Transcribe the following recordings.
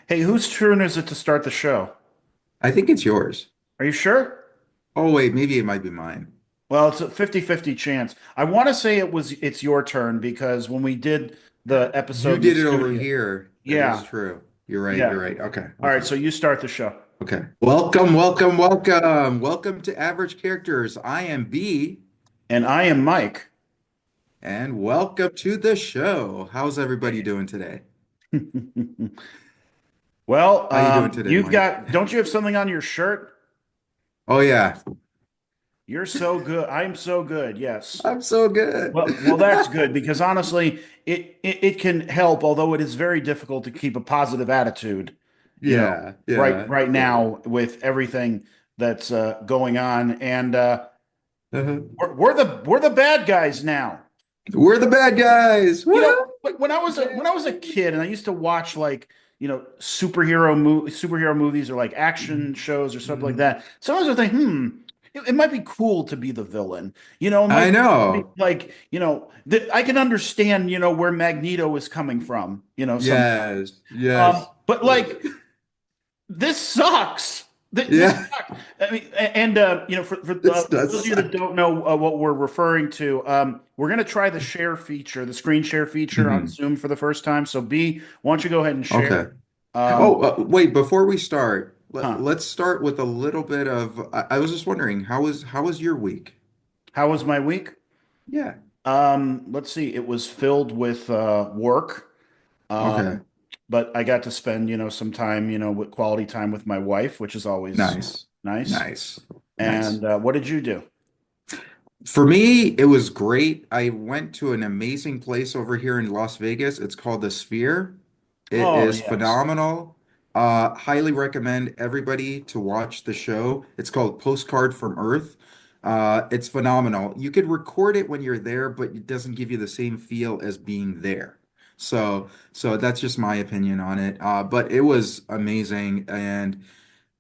Hey, whose turn is it to start the show? I think it's yours. Are you sure? Oh, wait, maybe it might be mine. Well, it's a 50-50 chance. I want to say it's your turn because when we did the episode You in the did it over studio. here. That is Yeah, true. You're right. yeah. You're right. Okay. All right, Okay. so you start the show. Okay. Welcome, welcome, welcome. Welcome to Average Characters. I am B, And I am Mike. and welcome to the show. How's everybody doing today? Well, How you doing today, you've Mike? don't you have something on your shirt? Oh yeah. You're so good. I'm so good. Yes. I'm so good. Well, that's good because honestly, it can help, although it is very difficult to keep a positive attitude, Yeah, right yeah, right yeah. now with everything that's going on. And Uh-huh. we're the bad guys now. We're the bad guys. When I was a kid and I used to watch like superhero movies or like action shows or something like Mhm. that. Sometimes I think, it might be cool to be the villain. It I might be know. like that I can understand where Magneto is coming from. Sometimes. Yes, yes. But like this sucks. This Yeah, sucks. I mean, and this for those does of you that suck. don't know what we're referring to, we're going to try the share feature, the screen share feature on Mhm. Zoom for the first time. So, B, why don't you go ahead and share? Okay. Um, Oh, wait, before we start, huh? let's start with a little bit of I was just wondering, how was your week? How was my week? Yeah. Let's see. It was filled with work, Okay. um, but I got to spend some time, with quality time with my wife, which is always Nice. nice. Nice. Nice. And what did you do? For me, it was great. I went to an amazing place over here in Las Vegas. It's called the Sphere. It Oh, is yes. phenomenal. Highly recommend everybody to watch the show. It's called Postcard from Earth. It's phenomenal. You could record it when you're there, but it doesn't give you the same feel as being there. So that's just my opinion on it. But it was amazing, and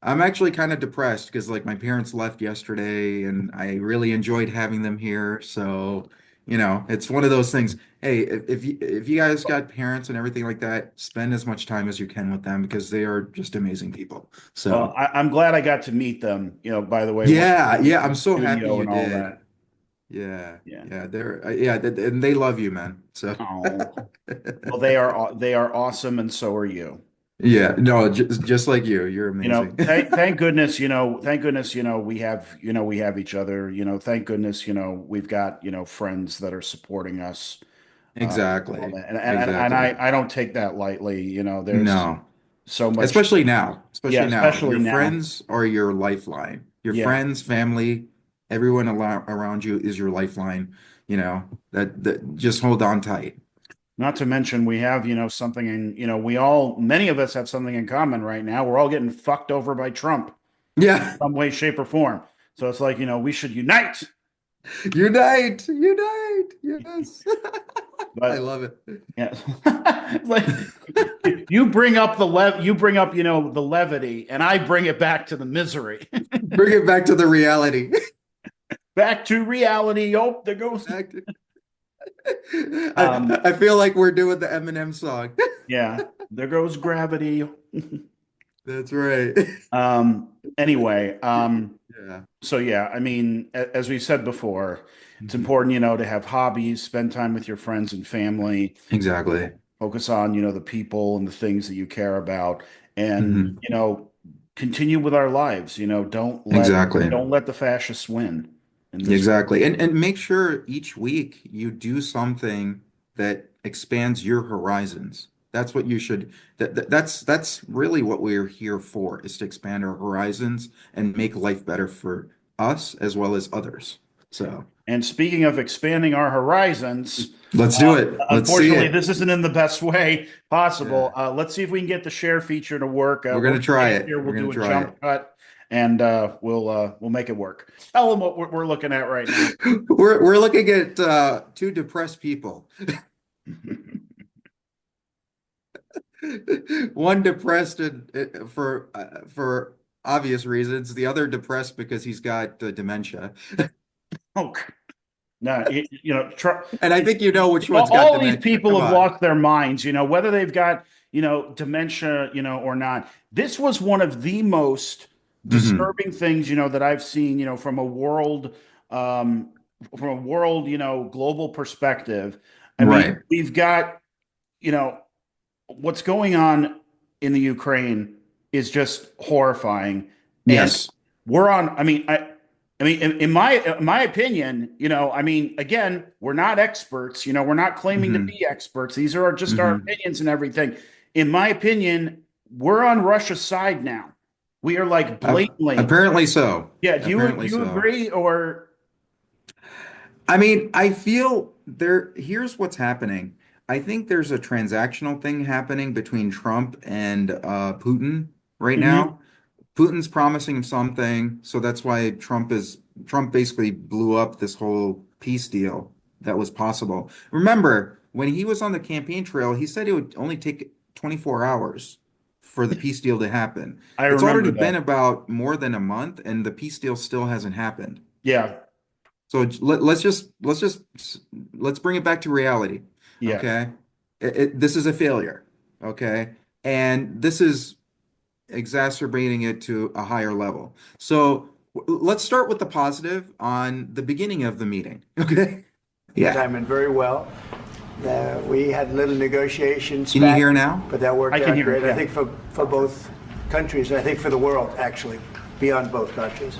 I'm actually kind of depressed because like my parents left yesterday and I really enjoyed having them here. So, it's one of those things. Hey, if you guys got parents and everything like that, spend as much time as you can with them because they are just amazing people. Well, So, I'm glad I got to meet them, by the way, when yeah, we were yeah, in I'm the so happy studio you and all did. that. Yeah. Yeah. Yeah, and they love you, man. So, Oh, well, they are awesome, and so are you. yeah, no, just like you. You're amazing. Thank goodness, we have each other. Thank goodness, we've got, friends that are supporting us, all Exactly. that. And Exactly. I don't take that lightly. There's No. so much, Especially now, yeah, especially now. especially Your now. friends are your lifeline. Your Yeah. friends, family, everyone around you is your lifeline. That just hold on tight. Not to mention we have, something in, many of us have something in common right now. We're all getting fucked over by Trump in Yeah. some way, shape, or form. So it's like, we should unite. Unite. Unite. Yes. I But love it. yeah, it's like you bring up, the levity, and I bring it back to the misery. Bring it back to the reality. Back to reality. Oh, there goes. Back to- Um, I feel like we're doing the Eminem song. yeah, there goes gravity. That's right. Anyway, Yeah. so yeah, I mean, as we said before, it's Mhm. important, to have hobbies, spend time with your friends and family, Exactly. focus on, the people and the things that you care about, and, Mhm. continue with our lives. Exactly. Don't let the fascists win in this. Exactly. And make sure each week you do something that expands your horizons. That's what you should that's really what we're here for, is to expand our horizons and make life better for us as well as others. So, And speaking of expanding our horizons, let's do it. Let's see unfortunately, it. this isn't in the best way possible. Yeah. Let's see if we can get the share feature to work. We're We'll gonna try stand it. here, We're we'll gonna do a try jump it. cut, and we'll make it work. Tell them what we're looking at right now. We're looking at two depressed people. One depressed for obvious reasons. The other depressed because he's got dementia. Oh, no, And I think you know which one's got all these dementia. people Come have on. lost their minds. Whether they've got dementia, or not. This was one of the most Hmm. disturbing things, that I've seen, um, from a world, global perspective. I mean, Right. we've got, you know, what's going on in the Ukraine is just horrifying. And Yes. we're on, I mean, in my opinion, I mean, again, we're not experts, we're not claiming to Hmm. be experts. These are just our Hmm. opinions and everything. In my opinion, we're on Russia's side now. We are like blatantly. Apparently so. Yeah, do Apparently you so. agree or I mean, I feel here's what's happening. I think there's a transactional thing happening between Trump and Putin right Mhm. now. Putin's promising him something, so that's why Trump basically blew up this whole peace deal that was possible. Remember, when he was on the campaign trail, he said it would only take 24 hours for the peace deal to happen. I It's already remember been that. about more than a month, and the peace deal still hasn't happened. Yeah, So let's bring it back to reality. yeah. Okay. This is a failure. Okay. And this is exacerbating it to a higher level. So let's start with the positive on the beginning of the meeting. Okay. Yeah. Time and very well. We had little negotiation Can you spat, hear now? but that I worked can out hear it. great. I Yeah. think for both countries, I think for the world, actually, beyond both countries.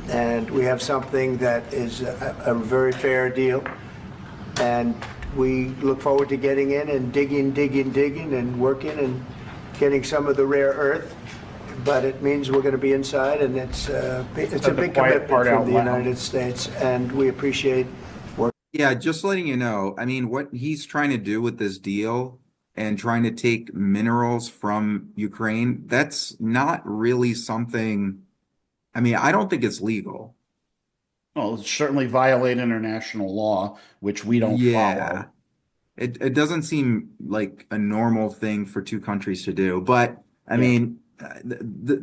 And we have something that is a very fair deal. And we look forward to getting in and digging and working and getting some of the rare earth. But it means we're going to be inside, and it's a Said the big quiet commitment part from out the loud. United States, and we appreciate working. Yeah, just letting you know. I mean, what he's trying to do with this deal and trying to take minerals from Ukraine, that's not really something. I mean, I don't think it's legal. Well, it certainly violate international law, which we don't Yeah. follow. It doesn't seem like a normal thing for two countries to do. But I Yeah. mean, th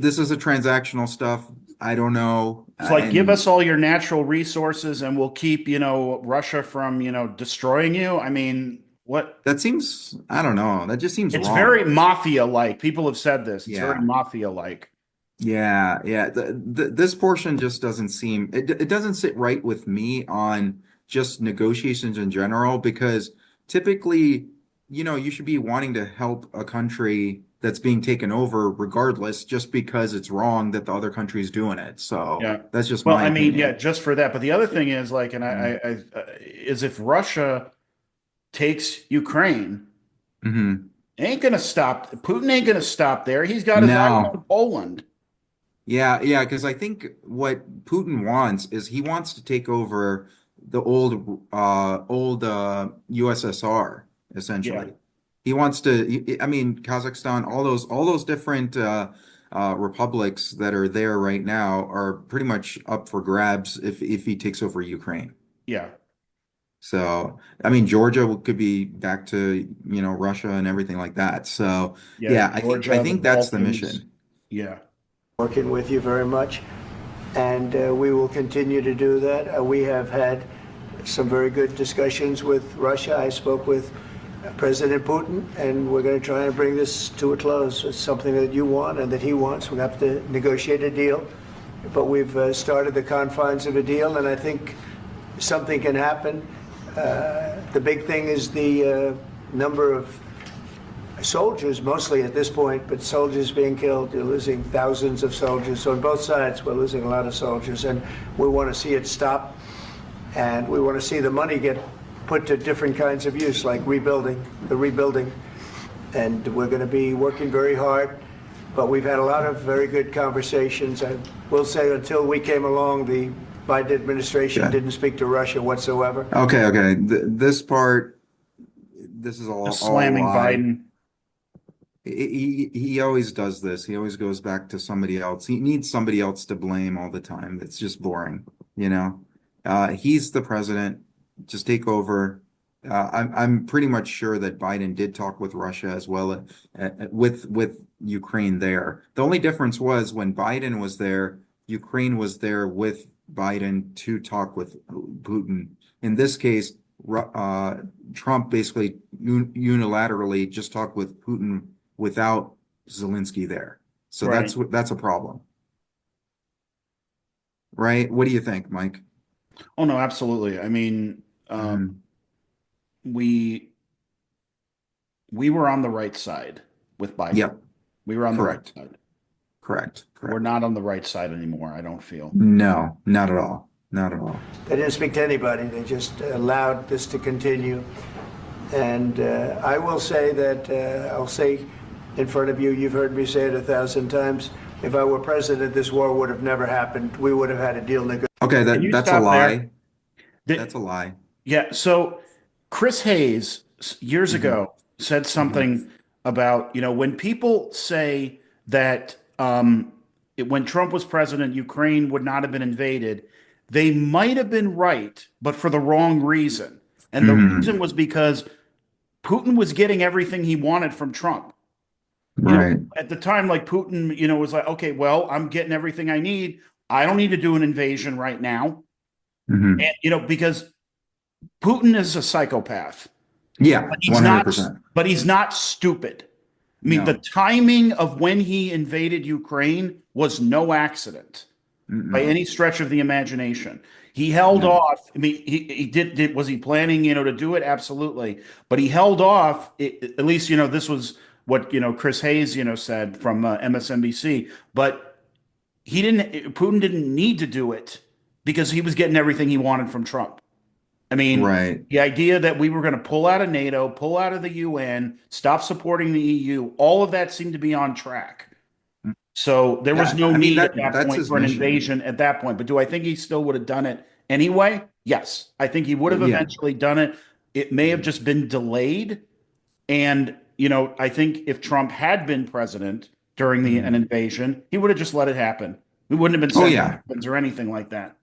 this is a transactional stuff. I don't know. It's like, give And us all your natural resources and we'll keep, Russia from, destroying you. I mean, what? that seems, I don't know. That just seems It's very wrong. mafia-like. People have said this. It's very Yeah. mafia-like. Yeah. This portion just doesn't seem, it doesn't sit right with me on just negotiations in general, because typically, you should be wanting to help a country that's being taken over regardless, just because it's wrong that the other country is doing it. So Yeah. that's just Well, my I mean, yeah, opinion. just for that. But the other thing is like, and Mm-hmm. is if Russia takes Ukraine, Mm-hmm. ain't gonna stop. Putin ain't gonna stop there. He's got his eye No. on Poland. Yeah, because I think what Putin wants is he wants to take over the old USSR Yeah. essentially. He wants to. I mean, Kazakhstan, all those different republics that are there right now are pretty much up for grabs if he takes over Ukraine. Yeah. So, I mean, Georgia could be back to, Russia and everything like that. So, Yeah. yeah, I Georgia, the think that's the Balkans. mission. Yeah. Working with you very much, and we will continue to do that. We have had some very good discussions with Russia. I spoke with President Putin, and we're going to try and bring this to a close. It's something that you want and that he wants. We have to negotiate a deal, but we've started the confines of a deal, and I think something can happen. The big thing is the number of soldiers, mostly at this point, but soldiers being killed. You're losing thousands of soldiers. So on both sides, we're losing a lot of soldiers, and we want to see it stop. And we want to see the money get put to different kinds of use, like the rebuilding. And we're going to be working very hard. But we've had a lot of very good conversations. I will say, until we came along, the Biden administration Yeah. didn't speak to Russia whatsoever. Okay. This part, this is all Just all a slamming lie. Biden. He always does this. He always goes back to somebody else. He needs somebody else to blame all the time. It's just boring, you know. He's the president. Just take over. I'm pretty much sure that Biden did talk with Russia as well, with Ukraine there. The only difference was when Biden was there, Ukraine was there with Biden to talk with Putin. In this case, Trump basically unilaterally just talked with Putin without Zelenskyy there. So Right. that's a problem, right? What do you think, Mike? Oh no, absolutely. I mean, Mhm. we we were on the right side with Biden. Yep, We were on the right correct, side. correct, We're correct. not on the right side anymore, I don't feel. No, not at all. Not at all. They didn't speak to anybody. They just allowed this to continue. And I will say that, I'll say in front of you, you've heard me say it 1,000 times, if I were president, this war would have never happened. We would have had a deal negotiated. Okay, Can you that's a stop there? lie. That's a lie. Yeah, so Chris Hayes years Hmm. ago said Hmm. something about, when people say that when Trump was president, Ukraine would not have been invaded, they might have been right, but for the wrong reason. And the reason Hmm. was because Putin was getting everything he wanted from Trump. Right. At the time, like Putin, was like, okay, well, I'm getting everything I need. I don't need to do an invasion right now. Hmm. And, because Putin is a psychopath. Yeah, But he's not, 100%. but he's not stupid. I mean, the No. timing of when he invaded Ukraine was no accident by Mm-mm. any stretch of the imagination. He held No. off. I mean, he did was he planning, to do it? Absolutely. But he held off, at least, this was what, Chris Hayes, said from MSNBC. But Putin didn't need to do it because he was getting everything he wanted from Trump. I mean, Right. the idea that we were going to pull out of NATO, pull out of the UN, stop supporting the EU, all of that seemed to be on track. So there was Yeah, no I mean need at that that's point his for an mission. invasion at that point. But do I think he still would have done it anyway? Yes. I think he would have Yeah. eventually done it. It may have Mhm. just been delayed. And, I think if Trump had been president during an Mhm. invasion, he would have just let it happen. We wouldn't have been Oh sending yeah. weapons or anything like that.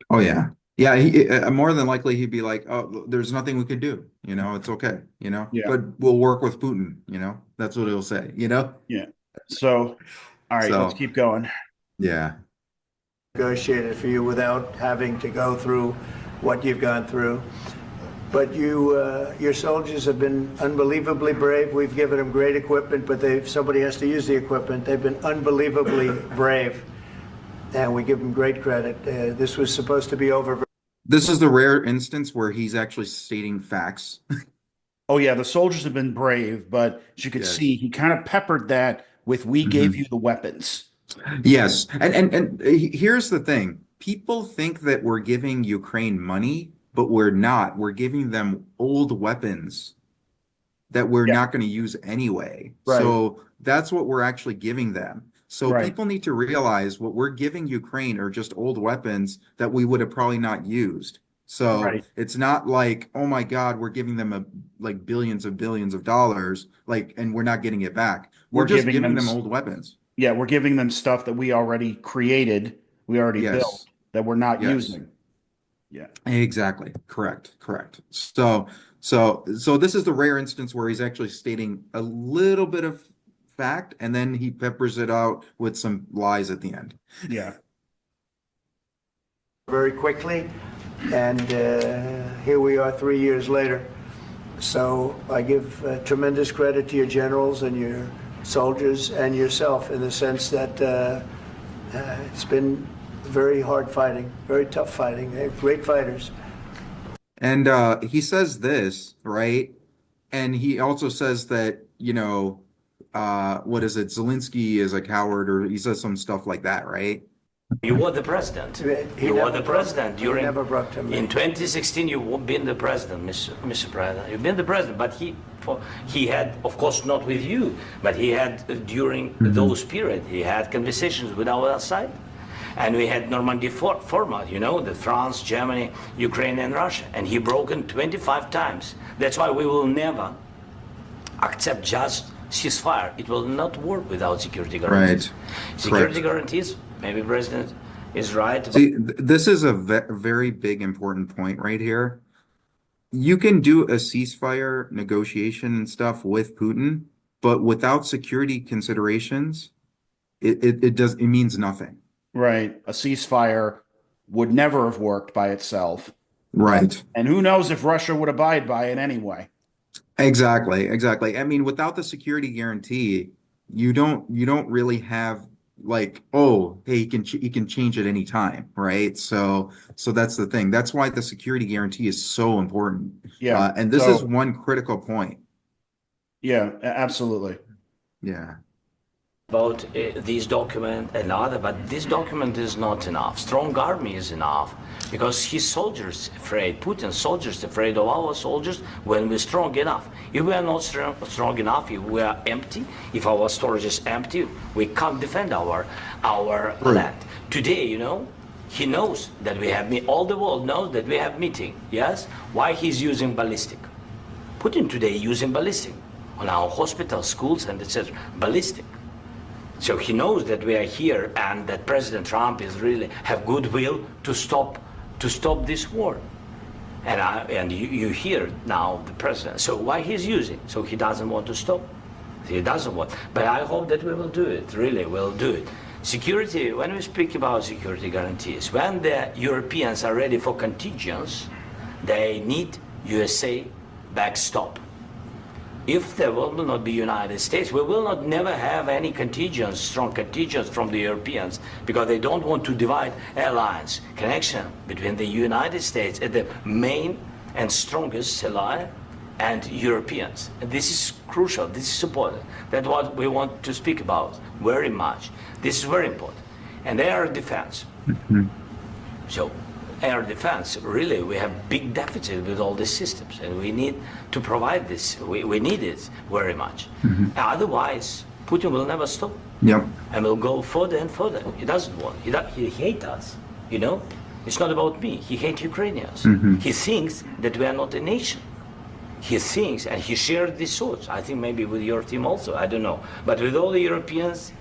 Oh yeah. Yeah, more than likely he'd be like, "Oh, there's nothing we could do. It's okay. Yeah. But we'll work with Putin. That's what he'll say. Yeah. So, all right, let's So, keep going. yeah. Negotiated for you without having to go through what you've gone through. But your soldiers have been unbelievably brave. We've given them great equipment, but somebody has to use the equipment. They've been unbelievably brave, and we give them great credit. This was supposed to be over. This is the rare instance where he's actually stating facts. Oh yeah, the soldiers have been brave, but as you could Yes. see, he kind of peppered that with "We gave Hmm. you the weapons." Yes. And here's the thing. People think that we're giving Ukraine money, but we're not. We're giving them old weapons that we're Yeah, not going to use anyway. right, So that's what we're actually giving them. So right, people need to realize what we're giving Ukraine are just old weapons that we would have probably not used. So right. it's not like, oh my God, we're giving them like billions of dollars, like, and we're not getting it back. We're We're just giving giving them, them old weapons. yeah, we're giving them stuff that we already created, we already built Yes, that we're not yes. using. Yeah, Exactly. Correct. Correct. So this is the rare instance where he's actually stating a little bit of fact and then he peppers it out with some lies at the end. yeah, Very quickly, and here we are 3 years later. So I give tremendous credit to your generals and your soldiers and yourself in the sense that it's been very hard fighting, very tough fighting. They're great fighters. And he says this, right? And he also says that, what is it? Zelensky is a coward, or he says some stuff like that, right? You were the president. You were the president He during. never brought him In 2016, you've been the president, Mr. President. You've been the president, but he had, of course, not with you, but he had during those periods, he had conversations with our side, and we had Normandy format. The France, Germany, Ukraine, and Russia, and he broken 25 times. That's why we will never accept just ceasefire. It will not work without security guarantees. Right. Security Correct. guarantees. Maybe President is right. See, this is a very big important point right here. You can do a ceasefire negotiation and stuff with Putin, but without security considerations, it means nothing. right. A ceasefire would never have worked by itself. Right. And who knows if Russia would abide by it anyway. Exactly, exactly. I mean, without the security guarantee, you don't really have like, oh, hey, he can change at any time, right? So that's the thing. That's why the security guarantee is so important. Yeah. And this is So, one critical point. yeah, absolutely. Yeah. About this document and other, but this document is not enough. Strong army is enough because his soldiers afraid, Putin's soldiers afraid of our soldiers when we're strong enough. If we are not strong enough, if we are empty, if our storage is empty, we can't defend our land. Today, you know, he knows that we have, all the world knows that we have meeting, yes? Why he's using ballistic? Putin today using ballistic on our hospitals, schools, and etc. Ballistic. So he knows that we are here and that President Trump is really have goodwill to stop this war. And you hear now the president. So why he's using? So he doesn't want to stop. He doesn't want. But I hope that we will do it. Really, we'll do it. Security. When we speak about security guarantees, when the Europeans are ready for contingents, they need USA backstop. If there will not be United States, we will not never have any contingents, strong contingents from the Europeans, because they don't want to divide alliance, connection between the United States and the main and strongest ally and Europeans. And this is crucial, this is important. That's what we want to speak about very much. This is very important. And air defense. So air defense, really, we have big deficit with all these systems, and we need to provide this. We need it very much. Otherwise, Putin will never stop. Yep. And will go further and further. He doesn't want. He hates us. You know, it's not about me. He hates Ukrainians. He thinks that we are not a nation. He thinks, and he shared these thoughts. I think maybe with your team also. I don't know, but with all the Europeans,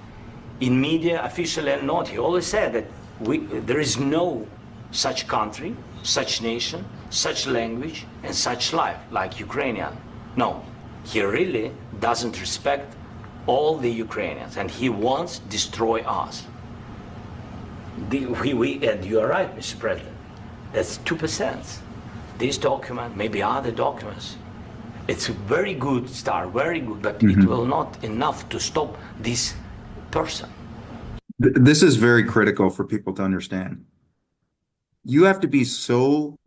in media, officially and not, he always said that there is no such country, such nation, such language, and such life like Ukrainian. No, he really doesn't respect all the Ukrainians, and he wants to destroy us. And you are right, Mr. President. That's 2%. This document, maybe other documents, it's a very good start, very good, but it will not enough to stop this person. This is very critical for people to understand. You have to be so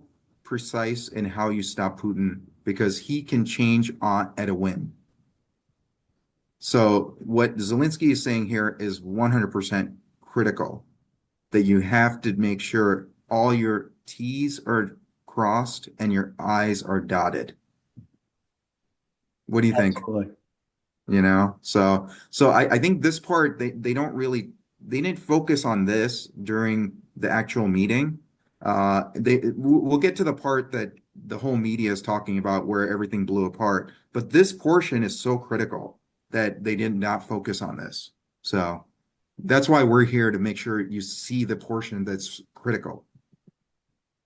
precise in how you stop Putin because he can change at a whim. So what Zelenskyy is saying here is 100% critical, that you have to make sure all your T's are crossed and your I's are dotted. What do you think? Absolutely. You know, so I think this part, they didn't focus on this during the actual meeting. We'll get to the part that the whole media is talking about where everything blew apart, but this portion is so critical that they did not focus on this. So that's why we're here, to make sure you see the portion that's critical.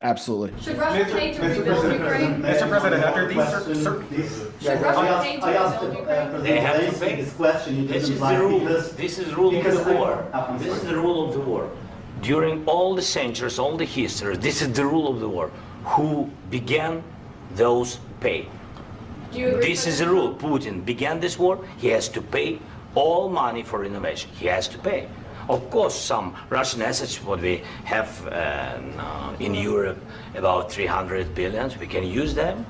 Absolutely. Should Russia pay to rebuild Ukraine? Mr. President, after these Should Russia pay to rebuild Ukraine? They have to pay. This question. This is the rule. This is the rule of the war. This is the rule of the war. During all the centuries, all the history, this is the rule of the war. Who began, those pay. Do you agree? This is the rule. Putin began this war. He has to pay all money for innovation. He has to pay. Of course, some Russian assets, what we have in Europe, about 300 billion, we can use them.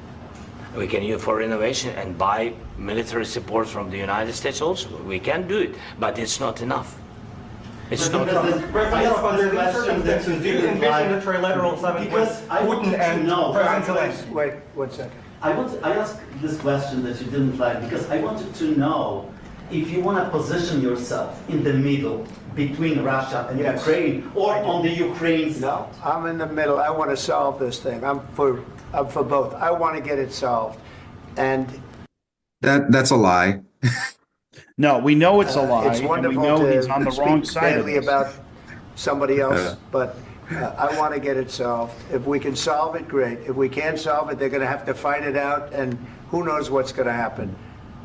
We can use for innovation and buy military support from the United States also. We can do it, but it's not enough. It's not enough. Under these circumstances, do you envision a trilateral summit with Putin and President Zelenskyy? Wait 1 second. I asked this question that you didn't like because I wanted to know if you want to position yourself in the middle between Russia and Yes. Ukraine, or on the Ukraine side. No, I'm in the middle. I want to solve this thing. I'm for both. I want to get it solved. And That's a lie. No, we know it's a lie, it's and we wonderful know to he's on the wrong speak side of badly this. about somebody else, but I want to get it solved. If we can solve it, great. If we can't solve it, they're going to have to fight it out, and who knows what's going to happen.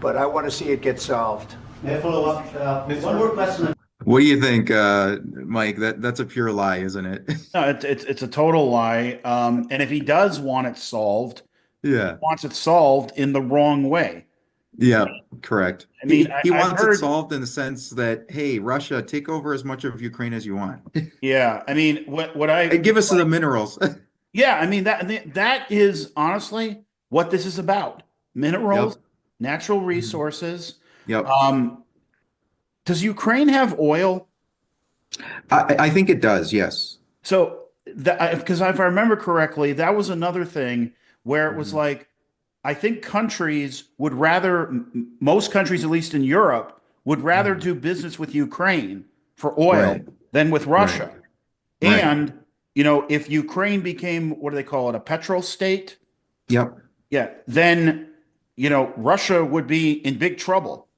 But I want to see it get solved. May I follow up? One more question. What do you think, Mike? That's a pure lie, isn't it? No, it's a total lie. And if he does want it solved, he Yeah. wants it solved in the wrong way. Yeah, correct. I mean, He I've wants it heard, solved in the sense that, hey, Russia, take over as much of Ukraine as you want. yeah. I mean, what I And give us the minerals. yeah, I mean that is honestly what this is about. Minerals, Yep. natural Mhm. resources. Yep. Um, does Ukraine have oil? I think it does, yes. So that because if I remember correctly, that was another thing where it was Mhm. like I think countries would rather most countries, at least in Europe, would rather Mhm. do business with Ukraine for oil Right, than with right, Russia. right. And if Ukraine became what do they call it, a petrol state? Yep. Yeah, then Russia would be in big trouble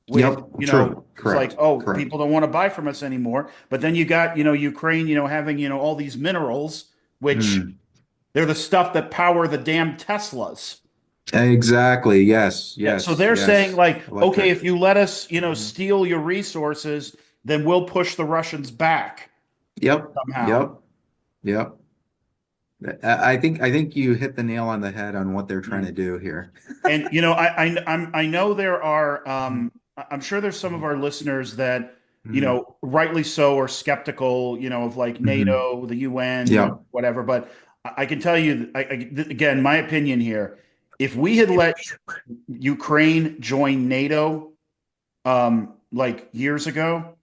with Yep. True. it's like, Correct. oh, Correct. people don't want to buy from us anymore. But then you got Ukraine having all these minerals, which Mm. they're the stuff that power the damn Teslas. Exactly. Yes. Yeah, so Yes. they're saying Yes. like, okay, Electric. if you let us Mhm. steal your resources, then we'll push the Russians back Yep. somehow. Yep. Yep. I think you hit the nail on the head on what they're trying to do here. And I know there are I'm sure there's some of our listeners that Mhm. rightly so are skeptical of like Mhm. NATO, the UN, Yep. whatever. But I can tell you, again, my opinion here: if we had let Ukraine join NATO like years ago,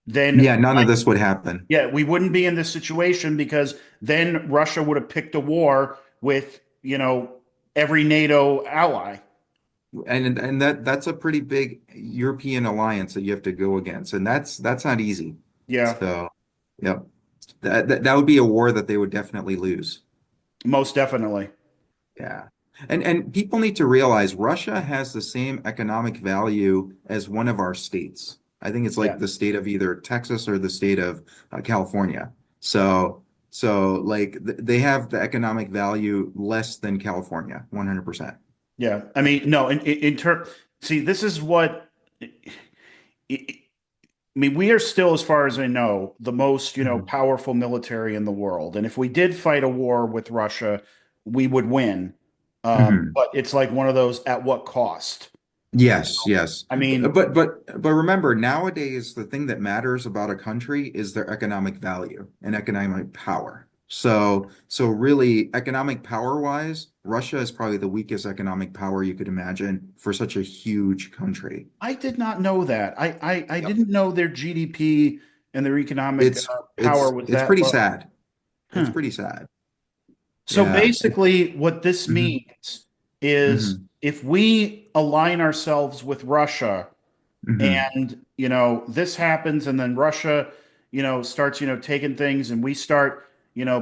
then Yeah, none of this would happen. yeah, we wouldn't be in this situation because then Russia would have picked a war with every NATO ally. And that's a pretty big European alliance that you have to go against, and that's not easy. Yeah, So, yep. That would be a war that they would definitely lose. most definitely. Yeah. And people need to realize Russia has the same economic value as one of our states. I think it's Yeah. like the state of either Texas or the state of California. So like they have the economic value less than California, 100%. Yeah. I mean, no, in term, see, this is what I mean, we are still, as far as I know, the most, Mhm. powerful military in the world. And if we did fight a war with Russia, we would win. Mhm. But it's like one of those at what cost? Yes, yes. I mean, But remember, nowadays the thing that matters about a country is their economic value and economic power. So really economic power wise, Russia is probably the weakest economic power you could imagine for such a huge country. I did not know that. I Yep. didn't know their GDP and their economic It's power it's was it's that pretty low. sad. It's Huh. pretty sad. So Yeah. basically, what this hmm means is hmm if we align ourselves with Russia hmm and this happens and then Russia starts taking things and we start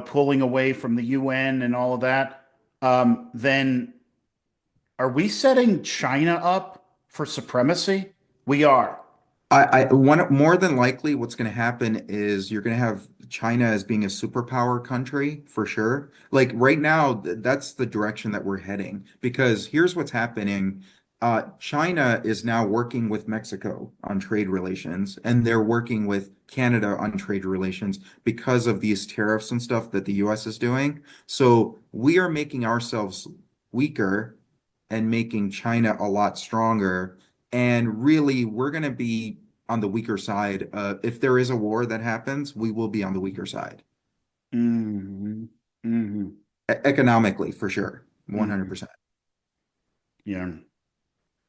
pulling away from the UN and all of that, then are we setting China up for supremacy? We are. I one more than likely what's going to happen is you're going to have China as being a superpower country for sure. Like right now, that's the direction that we're heading because here's what's happening. China is now working with Mexico on trade relations, and they're working with Canada on trade relations because of these tariffs and stuff that the US is doing. So we are making ourselves weaker and making China a lot stronger. And really, we're going to be on the weaker side. If there is a war that happens, we will be on the weaker side. Hmm. Hmm. Economically, for sure. Hmm. 100%. Yeah.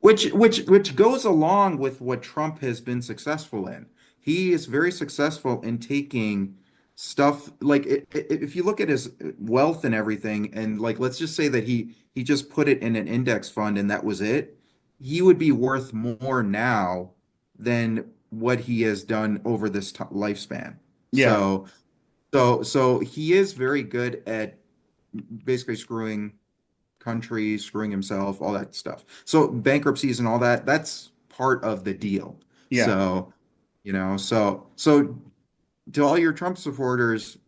Which goes along with what Trump has been successful in. He is very successful in taking stuff like if you look at his wealth and everything, and like let's just say that he just put it in an index fund and that was it, he would be worth more now than what he has done over this t lifespan. Yeah. So he is very good at basically screwing countries, screwing himself, all that stuff. So bankruptcies and all that, that's part of the deal. Yeah. So to all your Trump supporters,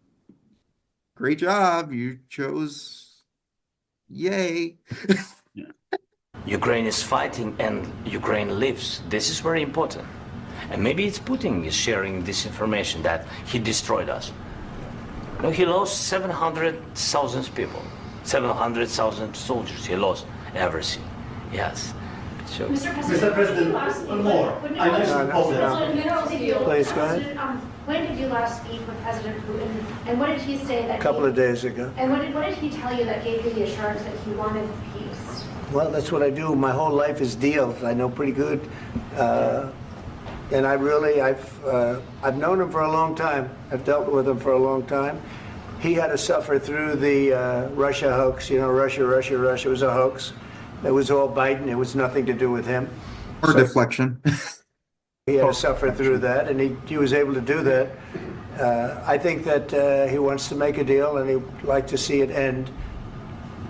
great job. You chose yay. Yeah. Ukraine is fighting and Ukraine lives. This is very important. And maybe it's Putin is sharing this information that he destroyed us. No, he lost 700,000 people, 700,000 soldiers. He lost everything. Yes. So, Mr. President, one more. I mentioned Poland. Please, go ahead. When did you last speak with President Putin, and what did he say that? A couple of days ago. And what did he tell you that gave you the assurance that he wanted peace? Well, that's what I do. My whole life is deals. I know pretty good, and I've known him for a long time. I've dealt with him for a long time. He had to suffer through the Russia hoax. You know, Russia was a hoax. It was all Biden. It was nothing to do with him. Or deflection. He had to suffer through that, and he was able to do that. I think that he wants to make a deal, and he'd like to see it end.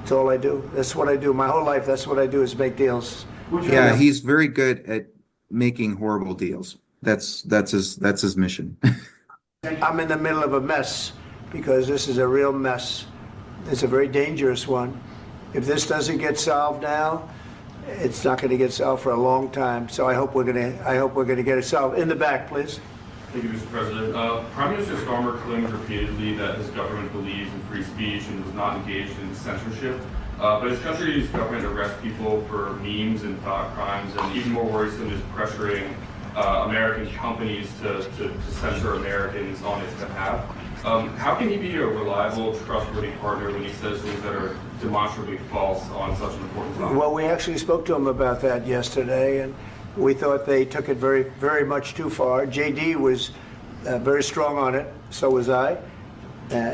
That's all I do. That's what I do. My whole life, that's what I do, is make deals. Yeah, he's very good at making horrible deals. That's his mission. I'm in the middle of a mess, because this is a real mess. It's a very dangerous one. If this doesn't get solved now, it's not going to get solved for a long time. So I hope we're going to get it solved. In the back, please. Thank you, Mr. President. Prime Minister Starmer claimed repeatedly that his government believes in free speech and was not engaged in censorship. But his country's government arrests people for memes and thought crimes, and even more worrisome is pressuring American companies to censor Americans on its behalf. How can he be a reliable, trustworthy partner when he says things that are demonstrably false on such an important topic? Well, we actually spoke to him about that yesterday, and we thought they took it very, very much too far. JD was very strong on it. So was I.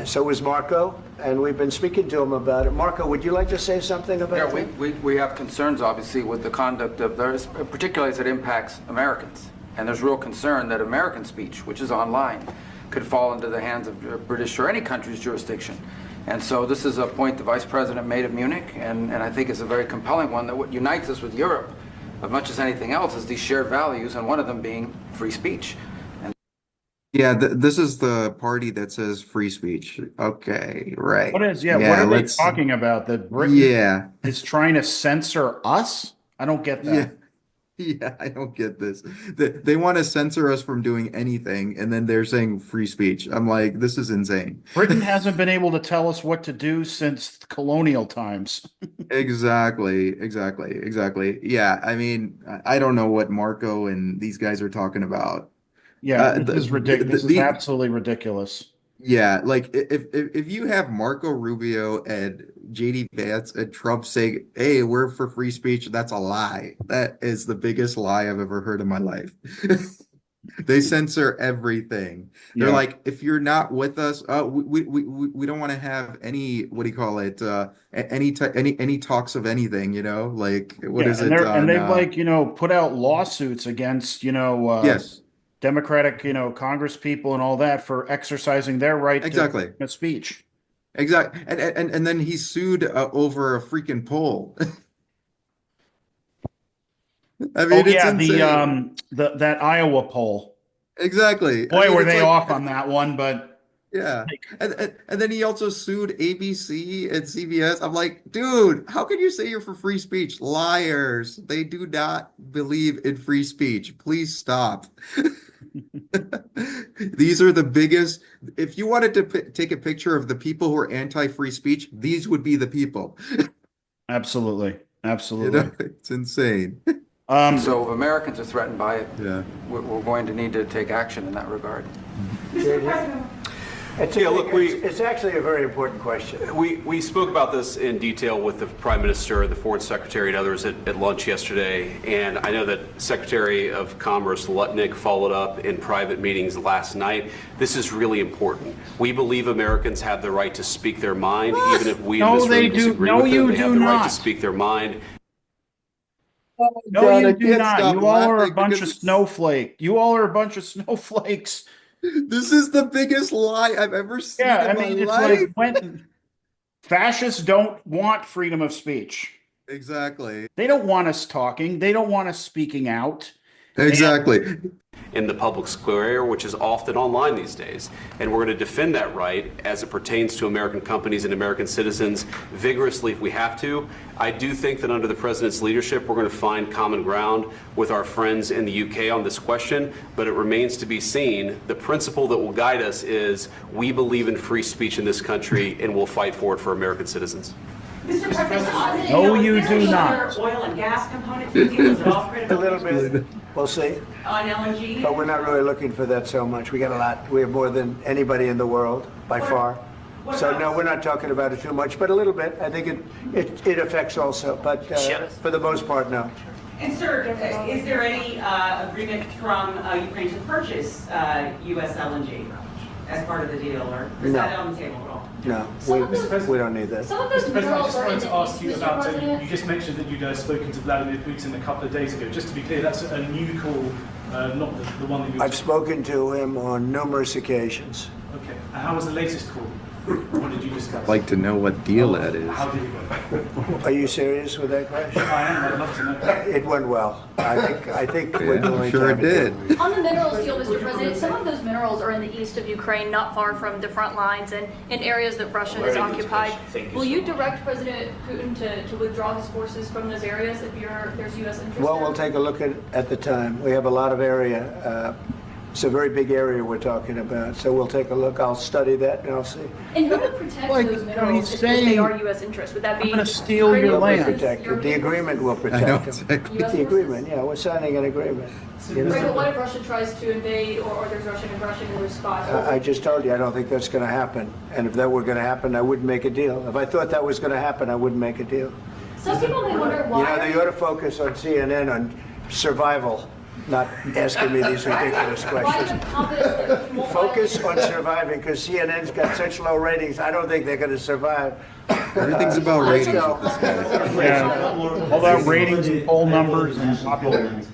So was Marco. And we've been speaking to him about it. Marco, would you like to say something about that? Yeah, we have concerns, obviously, with the conduct of theirs, particularly as it impacts Americans. And there's real concern that American speech, which is online, could fall into the hands of British or any country's jurisdiction. And so this is a point the Vice President made at Munich, and I think it's a very compelling one, that what unites us with Europe, as much as anything else, is these shared values, and one of them being free speech. Yeah, this is the party that says free speech. Okay, right. What are they talking about? That Britain is trying to censor us? I don't get that. Yeah, I don't get this. They want to censor us from doing anything, and then they're saying free speech. I'm like, this is insane. Britain hasn't been able to tell us what to do since colonial times. Exactly. Yeah, I mean, I don't know what Marco and these guys are talking about. Yeah, this is ridiculous. This is absolutely ridiculous. Yeah, like if you have Marco Rubio and JD Vance and Trump saying, "Hey, we're for free speech," that's a lie. That is the biggest lie I've ever heard in my life. They censor everything. They're like, if you're not with us, we don't want to have any, what do you call it? Any talks of anything, you know? Like, what is it? And they've like, put out lawsuits against, yes. Democratic, Congress people and all that for exercising their right to speech. Exactly. And then he sued over a freaking poll. I mean, it's insane. That Iowa poll. Exactly. Boy, were they off on that one, but yeah. And then he also sued ABC and CBS. I'm like, dude, how can you say you're for free speech? Liars. They do not believe in free speech. Please stop. These are the biggest. If you wanted to take a picture of the people who are anti-free speech, these would be the people. Absolutely. It's insane. So if Americans are threatened by it, we're going to need to take action in that regard. Mr. President. It's actually a very important question. We spoke about this in detail with the Prime Minister, the Foreign Secretary, and others at lunch yesterday. And I know that Secretary of Commerce Lutnick followed up in private meetings last night. This is really important. We believe Americans have the right to speak their mind, even if we in this room disagree with them. They have the right to speak their mind. No, you do not. You all are a bunch of snowflakes. You all are a bunch of snowflakes. This is the biggest lie I've ever seen in my it's life. like when fascists don't want freedom of speech. Exactly. They don't want us talking. They don't want us speaking out. Exactly. in the public square, which is often online these days. And we're going to defend that right as it pertains to American companies and American citizens vigorously if we have to. I do think that under the president's leadership, we're going to find common ground with our friends in the UK on this question, but it remains to be seen. The principle that will guide us is we believe in free speech in this country and we'll fight for it for American citizens. Mr. President, No, you do not. Other oil and gas component to the deal? Is it off grid? A little bit. We'll see. On LNG? But we're not really looking for that so much. We got a lot. We have more than anybody in the world, by far. So no, we're not talking about it too much, but a little bit. I think it affects also, but for the most part, no. And sir, is there any agreement from Ukraine to purchase U.S. LNG as part of the deal, or is that on the table at all? No, we don't need that. Some of those Mr. President, I minerals just are in wanted the to ask east, you Mr. about, President. you just mentioned that you'd spoken to Vladimir Putin a couple of days ago. Just to be clear, that's a new call, not the one that you... I've spoken to him on numerous occasions. Okay. And how was the latest call? What did you discuss? I'd like to know what deal that is. How did it go? Are you serious with that question? I am. I'd love to know. It went well. I think we're Yeah, doing I'm sure it did. On the minerals deal, Mr. President, some of those minerals are in the east of Ukraine, not far from the front lines and in areas that Russia has occupied. Will you direct President Putin to withdraw his forces from those areas if there's U.S. interest? Well, there? we'll take a look at the time. We have a lot of area. It's a very big area we're talking about, so we'll take a look. I'll study that and I'll see. And who would protect those minerals if they are U.S. interests? Would that be? I'm going to steal your We'll land. protect it. The agreement will I know protect exactly. them. The agreement, yeah, we're signing an agreement. You Right, but know? what if Russia tries to invade or there's Russian aggression in response? I just told you, I don't think that's going to happen. And if that were going to happen, I wouldn't make a deal. If I thought that was going to happen, I wouldn't make a deal. Some people may wonder why. You know, they ought to focus on CNN on survival, not asking me these ridiculous Why questions. the confidence that Putin won't Focus violate- on surviving, because CNN's got such low ratings. I don't think they're going to survive. Everything's about Let's ratings go. with this guy. Yeah. All that ratings and poll numbers and popularity.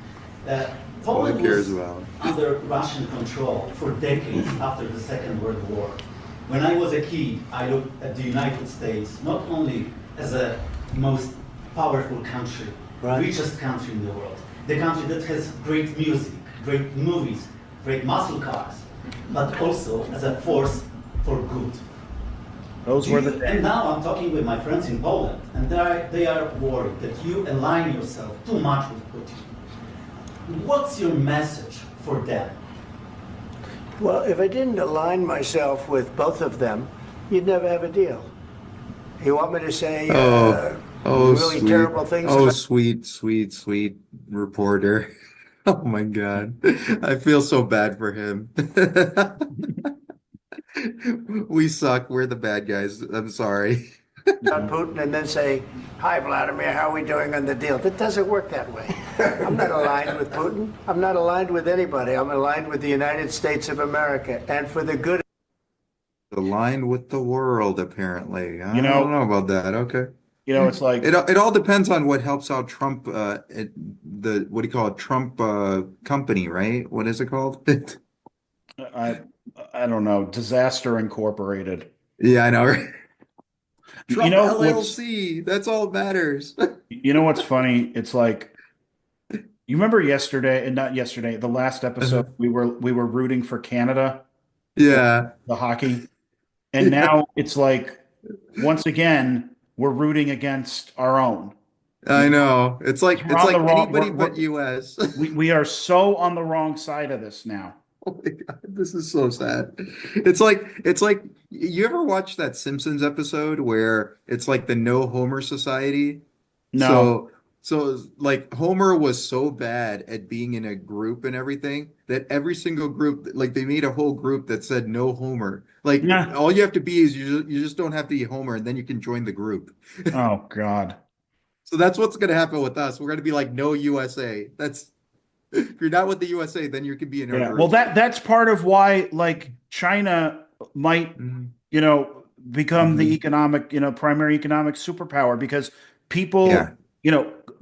All he Poland cares was about. under Russian control for decades after the Second World War. When I was a kid, I looked at the United States not only as a most powerful country, Right. richest country in the world, the country that has great music, great movies, great muscle cars, but also as a force for good. Those were the And now I'm talking with my friends in Poland, and they are worried that you align yourself too much with Putin. What's your message for them? Well, if I didn't align myself with both of them, you'd never have a deal. You want me to say Oh, really sweet. terrible things? Oh, about- sweet reporter. Oh my God. I feel so bad for him. We suck. We're the bad guys. I'm sorry. about Putin and then say, "Hi, Vladimir, how are we doing on the deal?" That doesn't work that way. I'm not aligned with Putin. I'm not aligned with anybody. I'm aligned with the United States of America, and for the good. Aligned with the world, apparently. I You know- don't know about that. Okay. You know, it's like It all depends on what helps out Trump, what do you call it? Trump company, right? What is it called? I don't know, Disaster Incorporated. Yeah, I know. Right? Trump You know what's LLC. That's all that matters. you know what's funny? It's like you remember yesterday, and not yesterday, the last episode we were rooting for Canada, Yeah. the hockey, and now it's like once again we're rooting against our own. I know. It's like We're on the wrong- anybody we're- but US. We are so on the wrong side of this now. Oh my God, this is so sad. It's like you ever watch that Simpsons episode where it's like the No Homer Society? No. So like Homer was so bad at being in a group and everything that every single group, like they made a whole group that said no Homer. Like Yeah. all you have to be is you just don't have to be Homer, and then you can join the group. Oh God. So that's what's going to happen with us. We're going to be like no USA. That's if you're not with the USA, then you can be in our Yeah. group. Well, that's part of why like China might, Mhm. become the Mhm. economic, primary economic superpower because people, Yeah.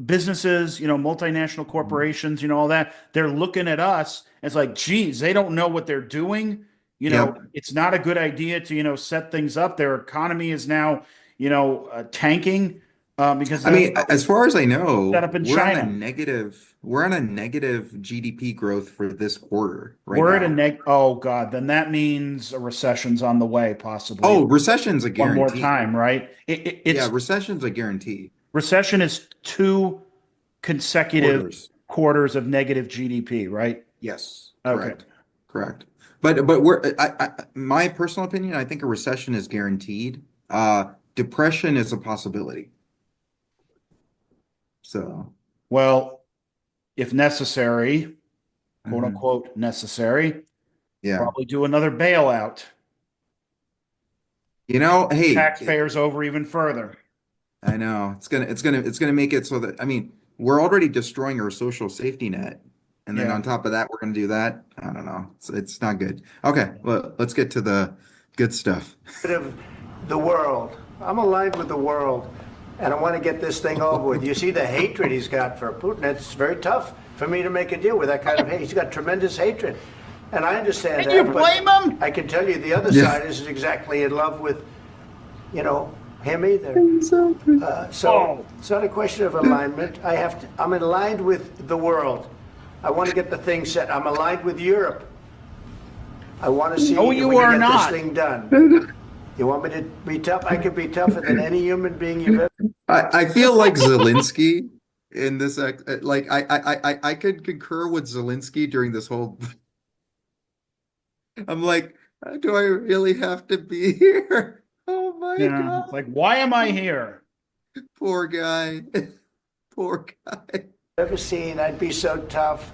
businesses, multinational corporations, all that, they're looking at us. It's like, geez, they don't know what they're doing. Yep. It's not a good idea to, set things up. Their economy is now, tanking. Because I mean, as far as I know, set up in we're on a China. negative GDP growth for this quarter right We're at a now. oh God, then that means a recession's on the way, possibly. Oh, recession's a One more guarantee. time, right? Yeah, recession's a guarantee. Recession is 2 consecutive Quarters. quarters of negative GDP, right? Yes, Okay. correct. But my personal opinion, I think a recession is guaranteed. Depression is a possibility. So, Well, if necessary, quote mhm, unquote necessary, yeah. probably do another bailout. Hey, Taxpayers over even further. I know it's gonna make it so that, I mean, we're already destroying our social safety net, and then Yeah. on top of that, we're gonna do that. I don't know. It's not good. Okay, well, let's get to the good stuff. Of the world. I'm aligned with the world, and I want to get this thing over with. You see the hatred he's got for Putin. It's very tough for me to make a deal with that kind of hate. He's got tremendous hatred, and I understand And that. you but blame him? I can tell you the other Yeah. side isn't exactly in love with, him either. So Oh. it's not a question of alignment. I'm aligned with the world. I want to get the thing set. I'm aligned with Europe. I want to see No, if you we can are get not. this thing done. You want me to be tough? I can be tougher than any human being you've ever. I feel like Zelensky in this, like I could concur with Zelensky during this whole. I'm like, do I really have to be here? Oh my Yeah. God, It's like, why am I here? poor guy, poor guy. Ever seen. I'd be so tough,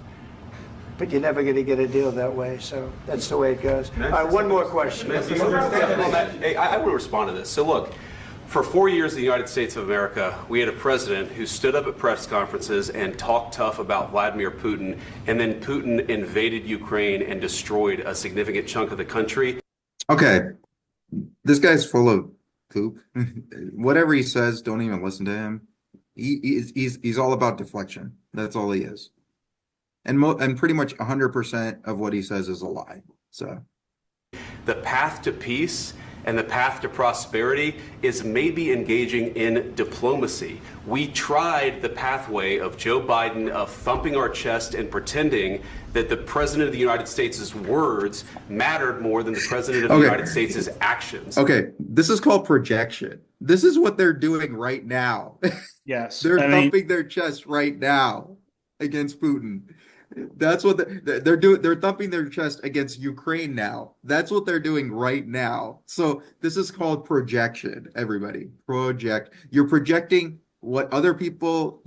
but you're never going to get a deal that way. So that's the way it goes. All right, one more question. Hey, I want to respond to this. So look, for 4 years in the United States of America, we had a president who stood up at press conferences and talked tough about Vladimir Putin, and then Putin invaded Ukraine and destroyed a significant chunk of the country. Okay, this guy's full of poop. Whatever he says, don't even listen to him. He's all about deflection. That's all he is. And pretty much 100% of what he says is a lie. So The path to peace and the path to prosperity is maybe engaging in diplomacy. We tried the pathway of Joe Biden of thumping our chest and pretending that the President of the United States' words mattered more than the President of the United States' actions. Okay, this is called projection. This is what they're doing right now. Yes. They're I mean, thumping their chest right now against Putin. That's what they're doing. They're thumping their chest against Ukraine now. That's what they're doing right now. So this is called projection, everybody. You're projecting what other people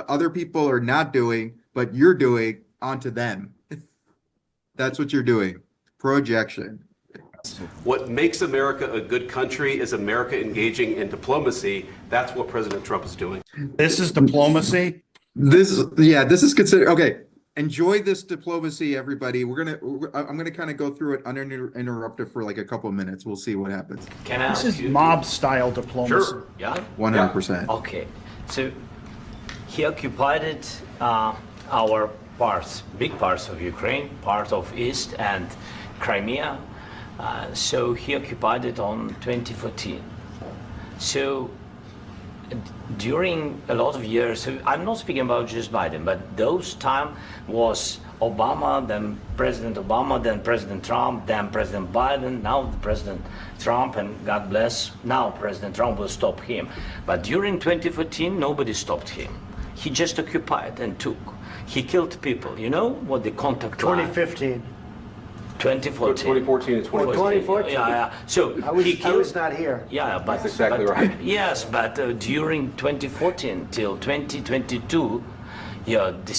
other people are not doing, but you're doing onto them. That's what you're doing. Projection. What makes America a good country is America engaging in diplomacy. That's what President Trump is doing. this is diplomacy. This is considered okay. Enjoy this diplomacy, everybody. I'm gonna kind of go through it uninterrupted for like a couple of minutes. We'll see what happens. Can I This ask is you? mob style diplomacy. Sure. Yeah. 100%. Okay. So he occupied our parts, big parts of Ukraine, part of East and Crimea. So he occupied it on 2014. So during a lot of years, so I'm not speaking about just Biden, but those time was Obama, then President Obama, then President Trump, then President Biden, now the President Trump, and God bless, now President Trump will stop him. But during 2014, nobody stopped him. He just occupied and took. He killed people. You know what the contact line? 2015. 2014. 2014 and 2015. 2014. Yeah. So I was not here. Yeah, but That's exactly but- right. Yes, but during 2014 till 2022, yeah, the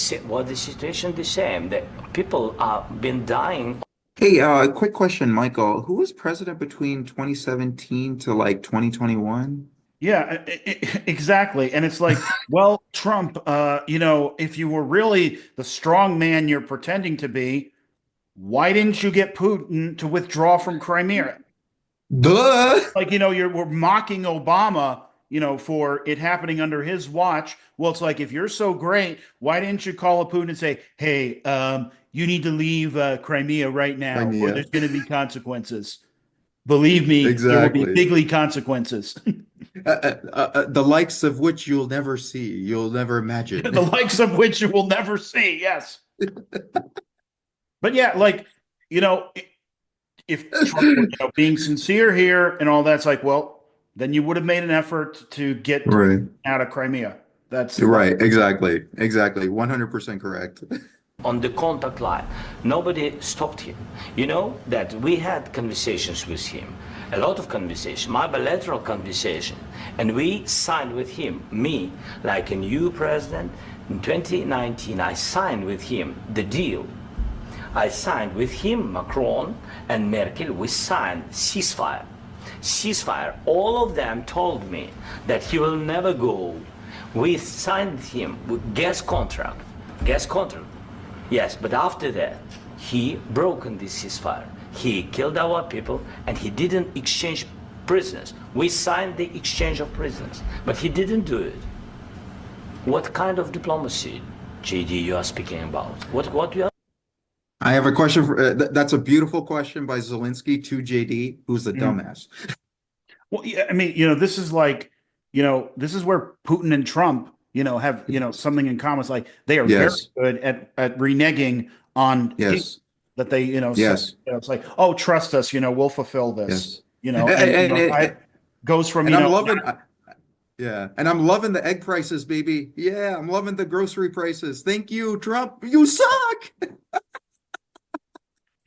situation the same. The people are been dying. Hey, quick question, Michael. Who was president between 2017 to like 2021? Yeah, exactly. And it's like, well, Trump, if you were really the strong man you're pretending to be, why didn't you get Putin to withdraw from Crimea? Duh. Like, we're mocking Obama, for it happening under his watch. Well, it's like, if you're so great, why didn't you call up Putin and say, hey, you need to leave Crimea right now, or there's going to be consequences. Believe me, there will be Exactly. bigly consequences. The likes of which you'll never see, you'll never imagine. The likes of which you will never see. Yes. But yeah, like, you know, if Trump were, being sincere here and all that's like, well, then you would have made an effort to get out of Crimea. That's right. Exactly. 100% correct. On the contact line, nobody stopped him. You know that we had conversations with him, a lot of conversation, my bilateral conversation, and we signed with him, me, like a new president. In 2019, I signed with him the deal. I signed with him, Macron and Merkel, we signed ceasefire. Ceasefire. All of them told me that he will never go. We signed him with gas contract. Yes, but after that, he broken this ceasefire. He killed our people and he didn't exchange prisoners. We signed the exchange of prisoners, but he didn't do it. What kind of diplomacy, JD, you are speaking about? What you are? I have a question for, that's a beautiful question by Zelenskyy to JD, who's a dumbass. Well, yeah, I mean, this is like, this is where Putin and Trump, have, something in common. It's like they are very good at reneging on that they, it's like, oh, trust us, we'll fulfill this, goes from, and I'm loving, and I'm loving the egg prices, baby. Yeah, I'm loving the grocery prices. Thank you, Trump. You suck.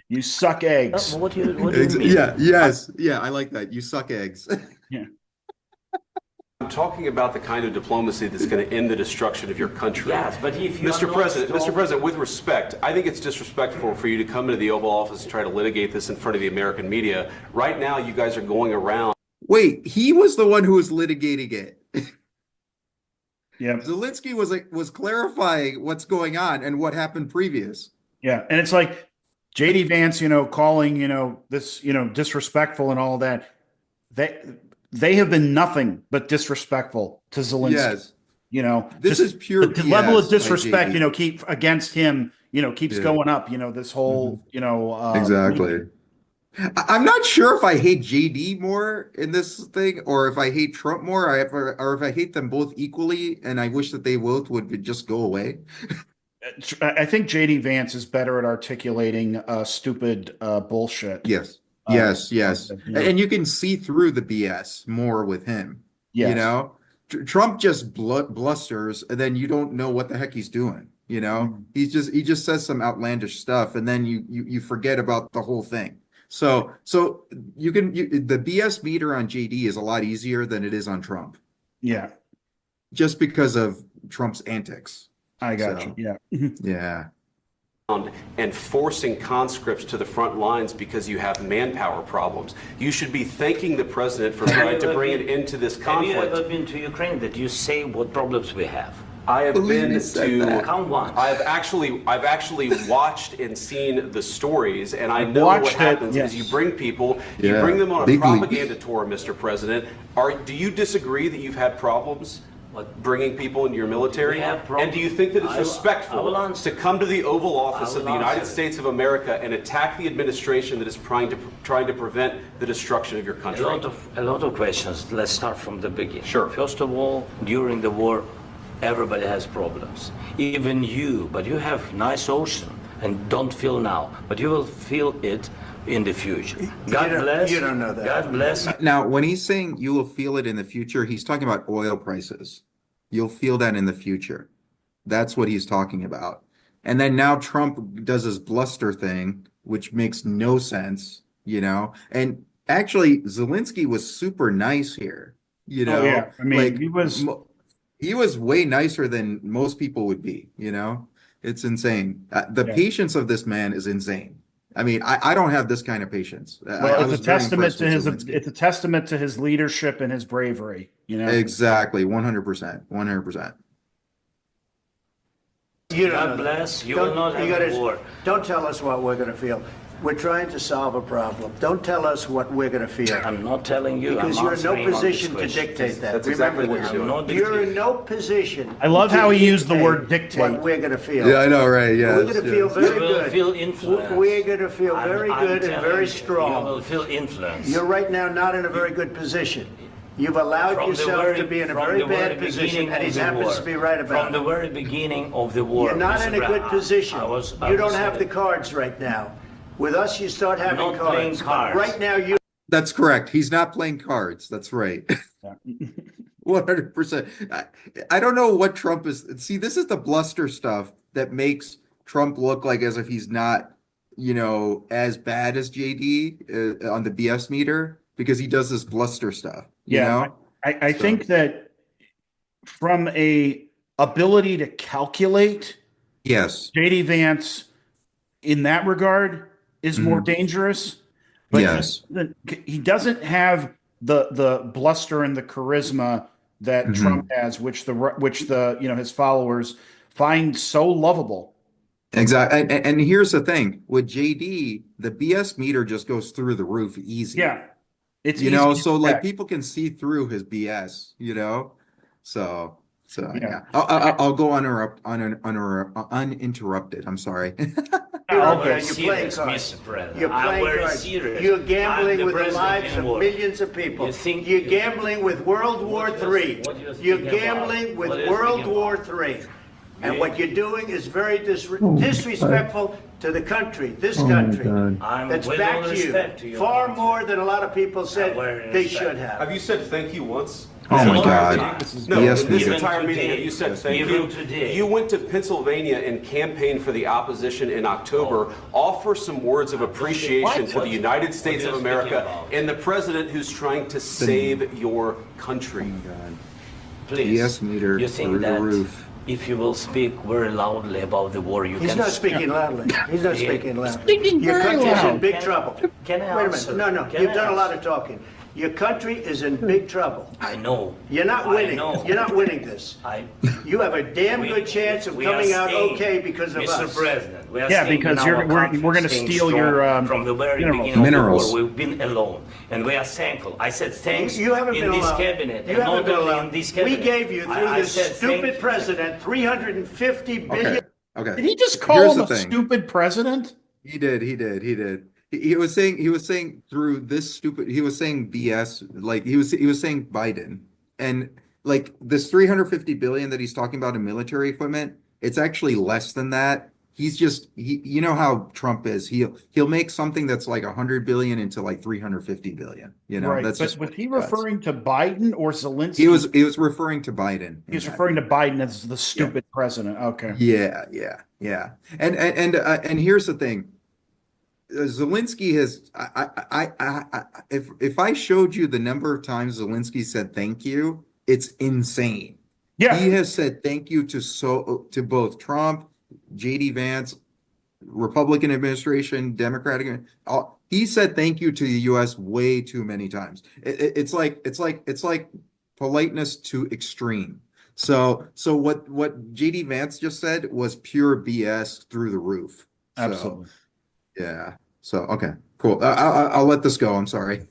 You suck eggs. What do you mean? Yeah, I like that. You suck eggs. Yeah. I'm talking about the kind of diplomacy that's going to end the destruction of your country. Yes, but if you Mr. President, with respect, I think it's disrespectful for you to come into the Oval Office and try to litigate this in front of the American media. Right now, you guys are going around. Wait, he was the one who was litigating it. Yeah. Zelenskyy was clarifying what's going on and what happened previous. Yeah, and it's like JD Vance, calling, this, disrespectful and all that. They have been nothing but disrespectful to Zelenskyy. Yes. This is pure the BS, level of disrespect, keep against him, keeps going up, this whole, exactly. I'm not sure if I hate JD more in this thing or if I hate Trump more, or if I hate them both equally and I wish that they both would just go away. I think JD Vance is better at articulating stupid bullshit. Yes. And you can see through the BS more with him. Yes. Trump just blusters and then you don't know what the heck he's doing. He just says some outlandish stuff and then you forget about the whole thing. So the BS meter on JD is a lot easier than it is on Trump. Yeah. Just because of Trump's antics. I got you. Yeah. Yeah. And forcing conscripts to the front lines because you have manpower problems. You should be thanking the president for trying to bring it into this conflict. Have you ever been to Ukraine that you say what problems we have? I have been to. Count one. I've actually watched and seen the stories, and I know what happens is you bring people, you bring them on a propaganda tour, Mr. President. Do you disagree that you've had problems bringing people into your military? And do you think that it's respectful to come to the Oval Office of the United States of America and attack the administration that is trying to prevent the destruction of your country? A lot of questions. Let's start from the beginning. Sure. First of all, during the war, everybody has problems. Even you, but you have nice ocean and don't feel now, but you will feel it in the future. God bless. You don't know that. God bless. Now, when he's saying you will feel it in the future, he's talking about oil prices. You'll feel that in the future. That's what he's talking about. And then now Trump does his bluster thing, which makes no sense, And actually, Zelenskyy was super nice here, Oh, yeah. I mean, like, he was way nicer than most people would be, It's insane. The patience of this man is insane. I mean, I don't have this kind of patience. Well, it's a testament to his leadership and his bravery. Exactly, 100%, 100%. God bless. You will not have a war. Don't tell us what we're going to feel. We're trying to solve a problem. Don't tell us what we're going to feel. I'm not telling you. Because you're in no position to dictate that. That's exactly what you're doing. You're in no position. I love how he used the word dictate. What we're going to feel. Yeah, I know, right? Yeah. We're going to feel very good. Feel influence. We're going to feel very good and very strong. You will feel influence. You're right now not in a very good position. You've allowed From the yourself very- to be in a from very the very bad position, beginning and of he the happens war. to be right about From the it. very beginning of the war. You're not Mr. in a good Brown, position. I You don't have the cards right now. With us, you start having Not playing cards. But cards. right now, you. That's correct. He's not playing cards. That's right. 100%. I don't know what Trump is. See, this is the bluster stuff that makes Trump look like as if he's not, as bad as JD on the BS meter, because he does this bluster stuff. You know? I think that from a ability to calculate, yes, JD Vance in that regard is more dangerous. But yes, he doesn't have the bluster and the charisma that Trump has, which the his followers find so lovable. exactly. And here's the thing with JD, the BS meter just goes through the roof easy. Yeah, it's so easy like people can see through his BS. So yeah. I'll go uninterrupted. I'm sorry. You're playing serious, cards. Mr. President. You're I'm playing very cards. serious. You're I'm gambling the with the president lives in of war. millions of people. You think- You're gambling with World War III. What you're You're speaking gambling about? with What you're World speaking War about? III. And Yeah. what you're doing is very disrespectful to the country, this country. I'm That's with back all to respect to you. your Far country. more than a lot of people said very they respect. should have. Have you said thank you once? Oh my God. No, Yes, in this Peter. entire Even meeting, today. have you said thank Even you? today. You went to Pennsylvania and campaigned for the opposition in October. Offer some words of appreciation for the United States What of are you speaking America about? and the president who's trying to save your country. Please. BS meter You through think the that roof. if you will speak very loudly about the war, you He's can... not speaking loudly. He's not speaking loudly. Speaking Your very country's in loud. big trouble. Can I Wait a answer? minute. No. Can You've I done a lot answer? of talking. Your country is in big trouble. I know. You're not I winning. know. You're not winning this. You have a damn We- good chance of we are coming out staying, okay because of Mr. us. President, we are Yeah, staying because in you're- our we're- country, we're gonna staying steal strong. your, from the very minerals. beginning Minerals. of the war. We've been alone, and we are thankful. I said thanks You haven't in been this alone. cabinet, You and haven't not been only alone. in this We cabinet. gave you, through I this said stupid thank- president, $350 billion. Okay. Did he just call Here's him the a thing. stupid president? He did. He was saying through this stupid, he was saying BS, like he was saying Biden, and like this 350 billion that he's talking about in military equipment, it's actually less than that. He's just, you know how Trump is. He'll make something that's like 100 billion into like 350 billion. Right. That's But just was what he does. referring to Biden or Zelenskyy? He was referring to Biden. He was referring to Biden as the stupid president. Okay. Yeah. And here's the thing. Zelenskyy has if I showed you the number of times Zelenskyy said thank you, it's insane. Yeah. He has said thank you to both Trump, JD Vance, Republican administration, Democratic. He said thank you to the U.S. way too many times. It's like politeness to extreme. So what JD Vance just said was pure BS through the roof. So, Absolutely. yeah. So okay, cool. I'll let this go. I'm sorry.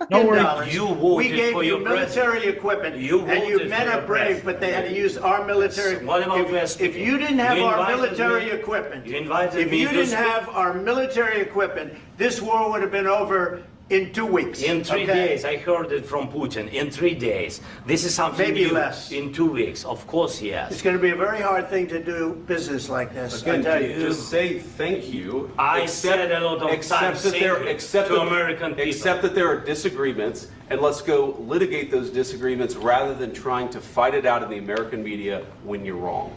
No worries. You voted We gave for you your military president. equipment, You and you voted men for are your brave, president. but they had to use our military. What about we are If speaking? you didn't have You our invited military me- equipment, you invited if me you to didn't speak. have our military equipment, this war would have been over in 2 weeks. In 3 okay? days, I heard it from Putin. In 3 days, this is something Maybe new. less. In 2 weeks, of course, yes. It's going to be a very hard thing to do business like this. I Again, tell you. just say thank you. I said a lot of times thank you to American people. Accept that there are disagreements, and let's go litigate those disagreements rather than trying to fight it out in the American media when you're wrong.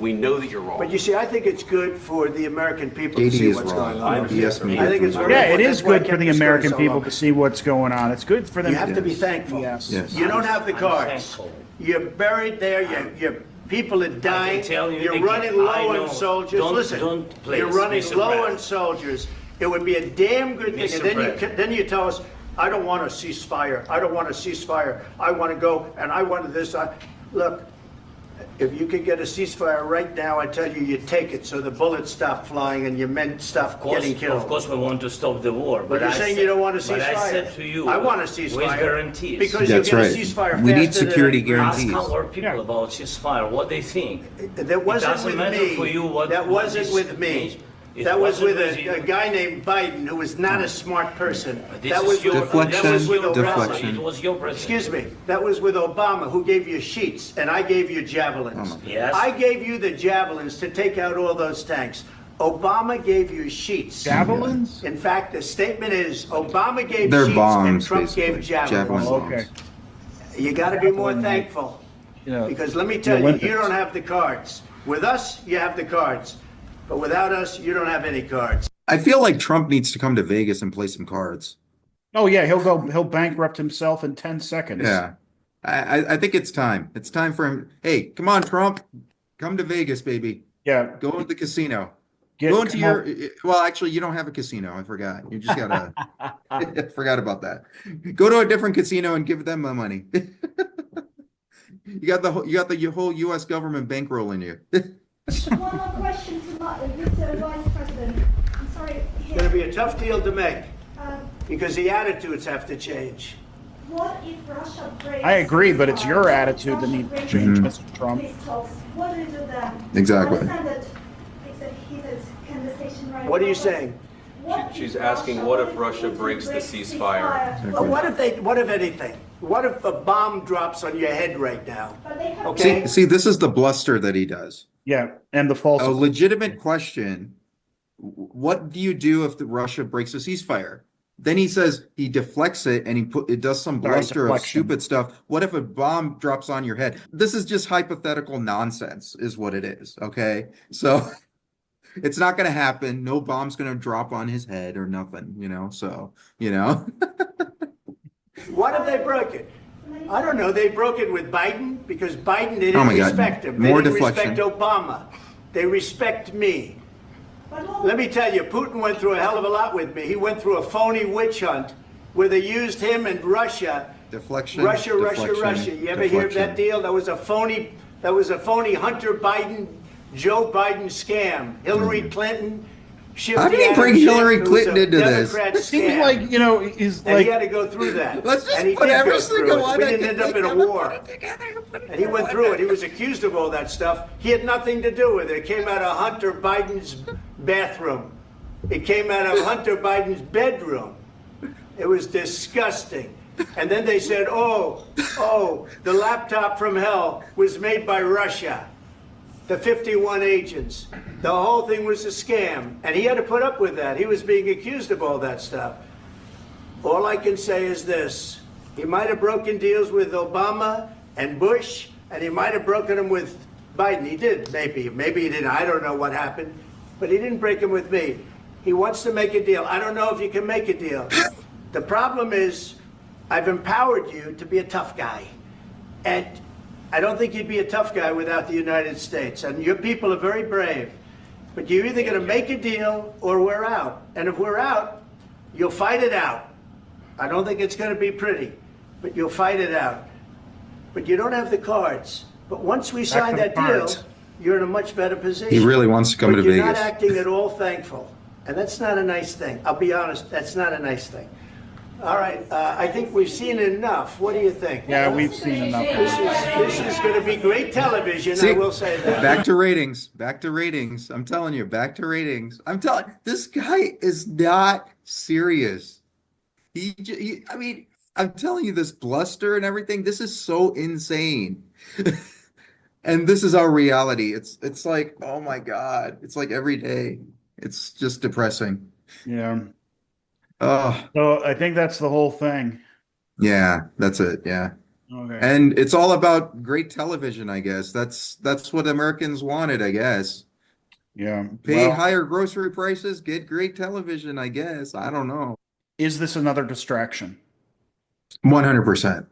We know that you're wrong. But you see, I think it's good for the American people to JD see is what's wrong. going on. Yes, me. I think it's very Yeah, it important. is That's why I good for kept the this going American so people long. to see what's going on. It's good for them. You have to be thankful. Yes. Yes. You don't have the I'm cards. thankful. You're buried there. Your people are dying. tell you You're again, running I low know. on soldiers. Don't- Listen, don't please, you're running Mr. low President. on soldiers. It would be a damn good thing. Mr. And then President. then you tell us, I don't want a ceasefire. I don't want a ceasefire. I want to go and I want this. Look. If you could get a ceasefire right now, I tell you, you take it so the bullets stop flying and your men stop getting killed. Of course, we want to stop the war. But you're saying you don't want a ceasefire. But I said to you, I want a ceasefire. with guarantees. Because That's you get right. a ceasefire We need faster than security anything. guarantees. Ask our people about ceasefire, what they think. That wasn't doesn't with matter me. for you what- That what wasn't this with me. That was with wasn't a guy named Biden, who was not a smart person. This That is was your, Deflection, that was your Obama. deflection. It was your president. Excuse me. That was with Obama, who gave you sheets, and I gave you javelins. Yes. I gave you the javelins to take out all those tanks. Obama gave you sheets. Javelins? In fact, the statement is Obama gave They're sheets bombs, and Trump basically. gave javelins. Javelin Okay. You got to be more thankful. Because let me tell you, you don't have the cards. With us, you have the cards. But without us, you don't have any cards. I feel like Trump needs to come to Vegas and play some cards. Oh yeah, he'll bankrupt himself in 10 seconds. Yeah. I think it's time. It's time for him. Hey, come on, Trump. Come to Vegas, baby. Yeah. Go to the casino. Get- Go into come your, on. well, actually, you don't have a casino. I forgot. You just gotta, I forgot about that. Go to a different casino and give them the money. You got the whole U.S. government bankrolling you. One more question to Mr. Vice President. I'm sorry. It's going to be a tough deal to make Uh, because the attitudes have to change. What if Russia breaks? I agree, but it's your What if attitude that Russia needs to breaks change, Mhm. Mr. Trump. these talks? What do you do then? Exactly. I understand that it's a heated conversation right What are now, you but saying? what She's if asking, what if Russia breaks the ceasefire? Well, what if anything? What if a bomb drops on your head right now? But they have Okay. See, this is the bluster that he does. Yeah, and the false. A legitimate question. What do you do if Russia breaks a ceasefire? Then he says he deflects it and it does some Sorry, bluster of deflection. stupid stuff. What if a bomb drops on your head? This is just hypothetical nonsense, is what it is. Okay, so it's not going to happen. No bomb's going to drop on his head or nothing. So What if they broke it? I don't know. They broke it with Biden because Biden, they Oh didn't my God. respect him. They More didn't deflection. respect Obama. They respect me. But what- Let me tell you, Putin went through a hell of a lot with me. He went through a phony witch hunt where they used him and Russia. deflection. Russia. You ever hear of deflection. that deal? That was a phony Hunter Biden, Joe Biden scam. Hillary Clinton. How do you bring Hillary Clinton into this? It seems like, he's And like, he had to go through that. Let's just And he put did every go single through it. one We I didn't can end up think in a of and war. put it together, put it And he went through it. He was accused of all that stuff. He had nothing to do with it. It came out of Hunter Biden's bathroom. It came out of Hunter Biden's bedroom. It was disgusting. And then they said, oh, the laptop from hell was made by Russia. The 51 agents. The whole thing was a scam. And he had to put up with that. He was being accused of all that stuff. All I can say is this. He might have broken deals with Obama and Bush, and he might have broken them with Biden. He did, maybe. Maybe he didn't. I don't know what happened. But he didn't break them with me. He wants to make a deal. I don't know if you can make a deal. The problem is I've empowered you to be a tough guy. And I don't think you'd be a tough guy without the United States. And your people are very brave. But you're either going to make a deal or we're out. And if we're out, you'll fight it out. I don't think it's going to be pretty, but you'll fight it out. But you don't have the cards. But once we sign to the that deal, cards. you're in a much better position. He really wants to come But to you're Vegas. not acting at all thankful. And that's not a nice thing. I'll be honest, that's not a nice thing. All right, I think we've seen enough. What do you think? yeah, we've seen enough. This is going to be great television, See, I will say that. Back to ratings. Back to ratings. I'm telling you, back to ratings. This guy is not serious. I mean, I'm telling you, this bluster and everything, this is so insane. And this is our reality. It's like, oh my God. It's like every day. It's just depressing. Yeah. Oh, So I think that's the whole thing. yeah, that's it. Yeah. Okay. And it's all about great television, I guess. That's what Americans wanted, I guess. Yeah. Pay Well, higher grocery prices, get great television, I guess. I don't know. is this another distraction? 100%.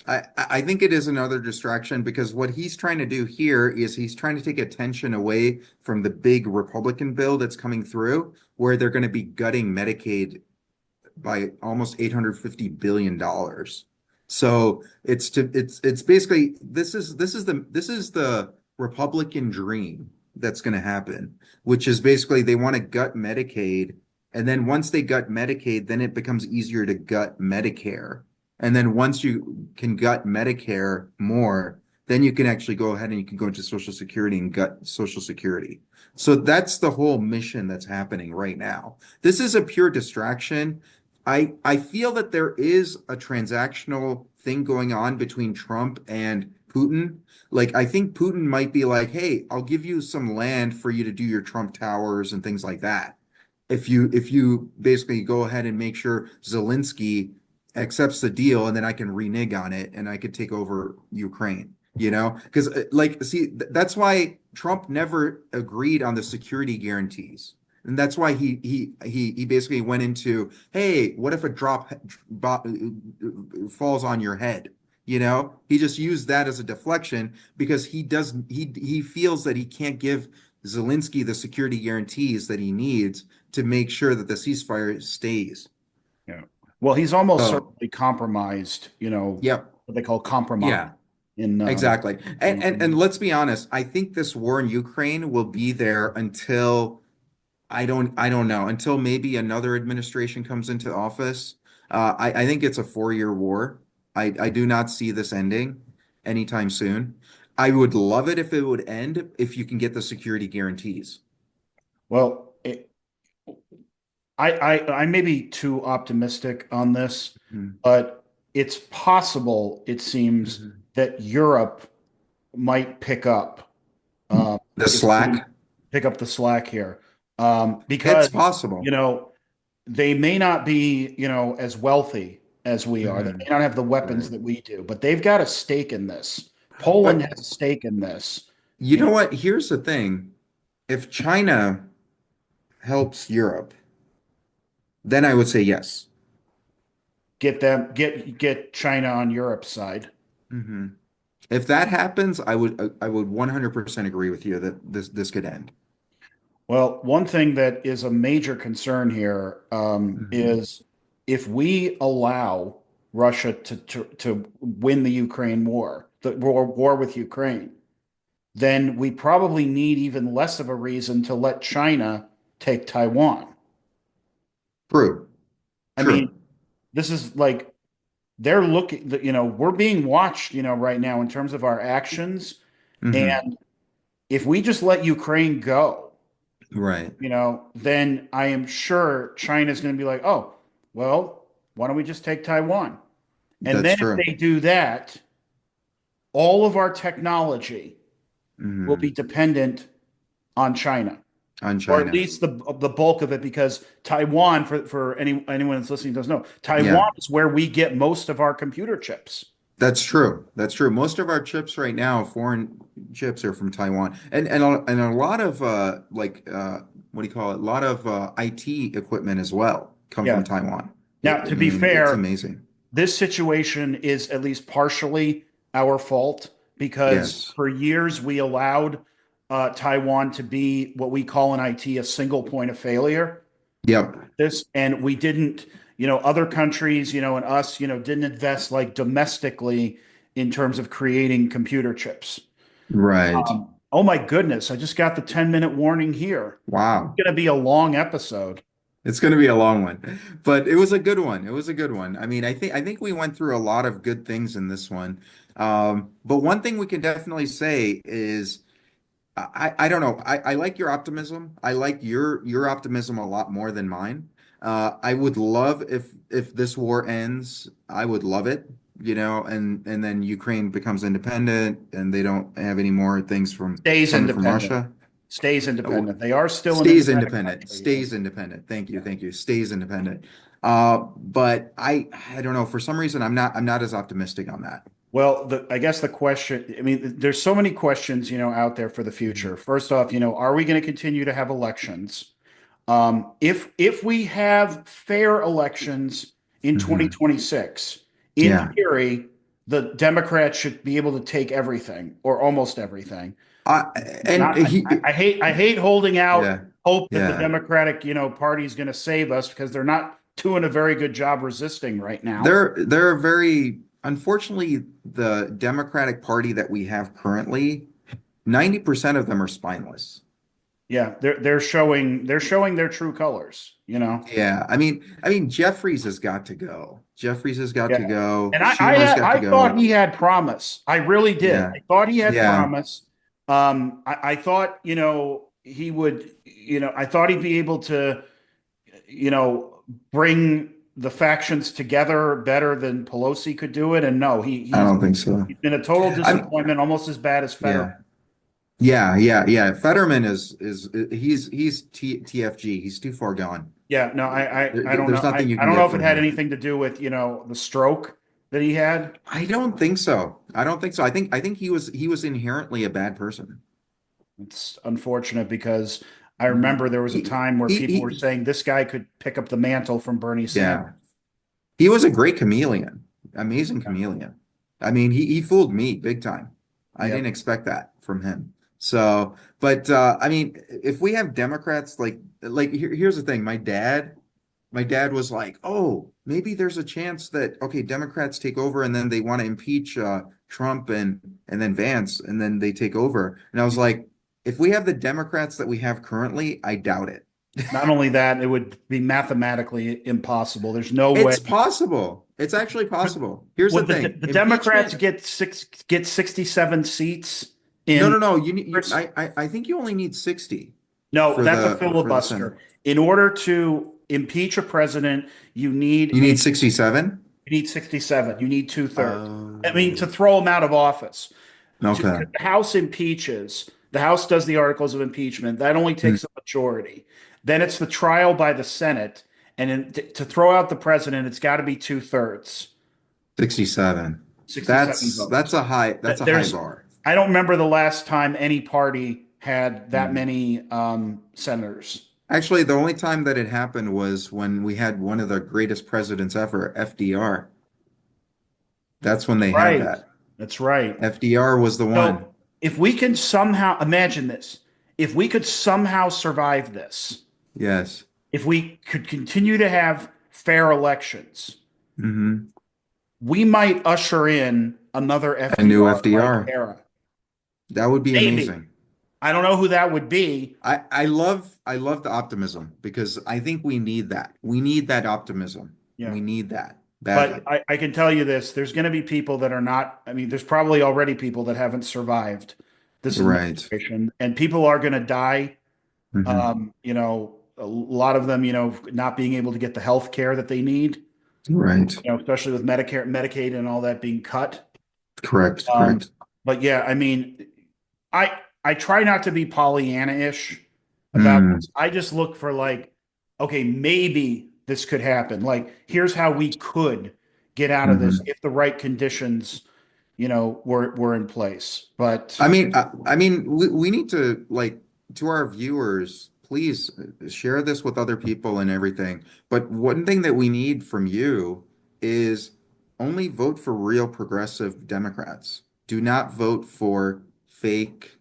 I think it is another distraction because what he's trying to do here is he's trying to take attention away from the big Republican bill that's coming through, where they're going to be gutting Medicaid by almost $850 billion. So it's basically this is the Republican dream that's going to happen, which is basically they want to gut Medicaid, and then once they gut Medicaid, then it becomes easier to gut Medicare. And then once you can gut Medicare more, then you can actually go ahead and you can go into Social Security and gut Social Security. So that's the whole mission that's happening right now. This is a pure distraction. I feel that there is a transactional thing going on between Trump and Putin. Like, I think Putin might be like, hey, I'll give you some land for you to do your Trump towers and things like that. If you basically go ahead and make sure Zelenskyy accepts the deal, and then I can renege on it and I could take over Ukraine, because that's why Trump never agreed on the security guarantees. And that's why he basically went into, hey, what if a drop falls on your head? He just used that as a deflection because he feels that he can't give Zelenskyy the security guarantees that he needs to make sure that the ceasefire stays. Yeah. Well, he's almost certainly compromised, Yep. what they call compromise. Yeah. Exactly. And let's be honest, I think this war in Ukraine will be there until I don't know, until maybe another administration comes into office. I think it's a 4-year war. I do not see this ending anytime soon. I would love it if it would end if you can get the security guarantees. Well, I may be too optimistic on this, but it's possible, it seems, that Europe might pick up the slack. Pick up the slack here. Because it's possible. They may not be, as wealthy as we are. They may not have the weapons that we do, but they've got a stake in this. Poland has a stake in this. You know what? Here's the thing. If China helps Europe, then I would say yes. Get China on Europe's side. If that happens, I would 100% agree with you that this could end. Well, one thing that is a major concern here is if we allow Russia to win the Ukraine war, the war with Ukraine, then we probably need even less of a reason to let China take Taiwan. True. I mean, this is like they're looking, we're being watched, right now in terms of our actions. And if we just let Ukraine go, right, then I am sure China's going to be like, oh, well, why don't we just take Taiwan? And That's then true. if they do that, all of our technology will be dependent on China. Or at least the bulk of it, because Taiwan, for anyone that's listening doesn't know, Taiwan is where we get most of our computer chips. That's true. That's true. Most of our chips right now, foreign chips, are from Taiwan, and a lot of what do you call it? A lot of IT equipment as well come from Taiwan. Now, to be fair, it's amazing. This situation is at least partially our fault because for years we allowed Taiwan to be what we call in IT a single point of failure. And we didn't, other countries, and us, didn't invest like domestically in terms of creating computer chips. Right. Oh my goodness. I just got the 10-minute warning here. Wow. It's going to be a long episode. It's going to be a long one, but it was a good one. It was a good one. I mean, I think we went through a lot of good things in this one. But one thing we can definitely say is, I don't know. I like your optimism. I like your optimism a lot more than mine. I would love if this war ends. I would love it, and then Ukraine becomes independent and they don't have any more things from Russia. Stays independent. They are still stays independent. Stays independent. Thank you. Stays independent. But I don't know. For some reason, I'm not as optimistic on that. Well, I guess the question, I mean, there's so many questions, out there for the future. First off, are we going to continue to have elections? If we have fair elections in 2026, in theory, the Democrats should be able to take everything or almost everything. I hate holding out hope that the Democratic, Party is going to save us because they're not doing a very good job resisting right now. They're very, unfortunately, the Democratic Party that we have currently, 90% of them are spineless. Yeah, they're showing their true colors, you know. Yeah, I mean, Jeffries has got to go. Jeffries has got to Yeah. go. And Schumer's got to I thought go. he had promise. I really did. Yeah, I thought he had yeah. promise. I thought, he would, I thought he'd be able to, bring the factions together better than Pelosi could do it. And no, I don't think so. he's been a total I disappointment, almost as bad as Fetterman. Yeah, yeah. Fetterman is he's TFG. He's too far gone. Yeah, no, I don't There's know. nothing you I can don't get know if it from had him. anything to do with, the stroke that he had. I don't think so. I don't think so. I think he was inherently a bad person. It's unfortunate because I remember there was a time where people were saying this guy could pick up the mantle from Bernie Sanders. Yeah, he was a great chameleon, amazing chameleon. I mean, he fooled me big time. I Yep. didn't expect that from him. So, but I mean, if we have Democrats here's the thing. My dad was like, "Oh, maybe there's a chance that okay, Democrats take over and then they want to impeach Trump and then Vance and then they take over." And I was like, if we have the Democrats that we have currently, I doubt it. Not only that, it would be mathematically impossible. There's no way. It's possible. It's actually possible. Here's the Would thing. the Democrats Impeachment- get 67 seats in? No. I think you only need 60. No, for that's the- a for the filibuster. Senate. In order to impeach a president, you need 67? You need 67. You need 2/3. Oh. I mean, to throw him out of office. Okay. The House impeaches. The House does the articles of impeachment. That only takes a majority. Then it's the trial by the Senate. And to throw out the president, it's got to be 2/3. 67. 67 That's votes. a high There's- bar. I don't remember the last time any party had that many senators. Actually, the only time that it happened was when we had one of the greatest presidents ever, FDR. That's when they Right. had that. That's right. FDR was the one. So if we can somehow imagine this, if we could somehow survive this, Yes. if we could continue to have fair elections, Hmm. we might usher in another A new FDR FDR. era. That would be Maybe. amazing. I don't know who that would be. I love the optimism because I think we need that. We need that optimism. Yeah. We need that badly. But I can tell you this, there's going to be people that are not, I mean, there's probably already people that haven't survived this Right. administration, and people are going to die. Mhm. A lot of them, not being able to get the health care that they need, Right. especially with Medicare, Medicaid and all that being cut. Correct. Um, Correct. But yeah, I mean, I try not to be Pollyanna-ish about this. I just look for okay, maybe this could happen. Like, here's how we could get out of this if the right conditions, were in place. But I mean, we need to to our viewers, please share this with other people and everything. But one thing that we need from you is only vote for real progressive Democrats. Do not vote for fake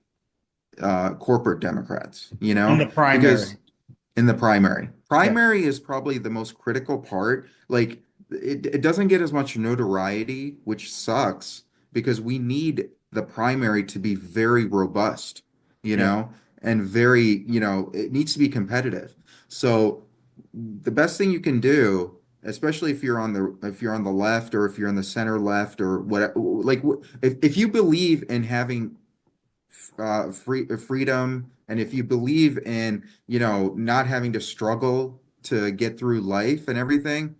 corporate Democrats, in the primary. Because in the primary is probably the most critical part. Like it doesn't get as much notoriety, which sucks because we need the primary to be very robust, and very, it needs to be competitive. So the best thing you can do, especially if you're on the left or if you're in the center left or whatever, if you believe in having freedom, and if you believe in not having to struggle to get through life and everything,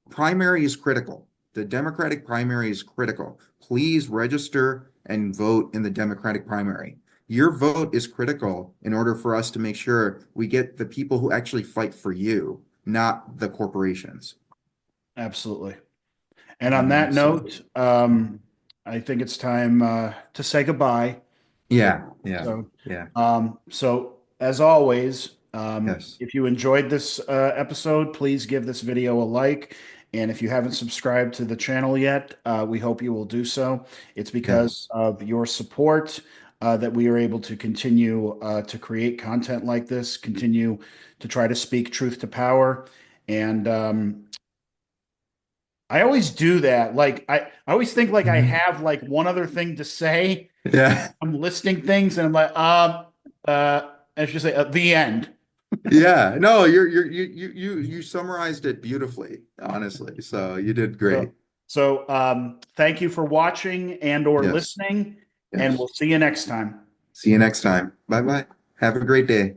primary is critical. The Democratic primary is critical. Please register and vote in the Democratic primary. Your vote is critical in order for us to make sure we get the people who actually fight for you, not the corporations. Absolutely. And on that note, I think it's time to say goodbye. Yeah. So as always, Yes. if you enjoyed this episode, please give this video a like. And if you haven't subscribed to the channel yet, we hope you will do so. It's because of your support that we are able to continue to create content like this, continue to try to speak truth to power. And I always do that. I always think I have one other thing to say. Yeah. I'm listing things and I'm like, I should say, the end. Yeah, no, you summarized it beautifully, honestly. So you did great. So thank you for watching and or listening, and we'll see you next time. See you next time. Bye bye. Have a great day.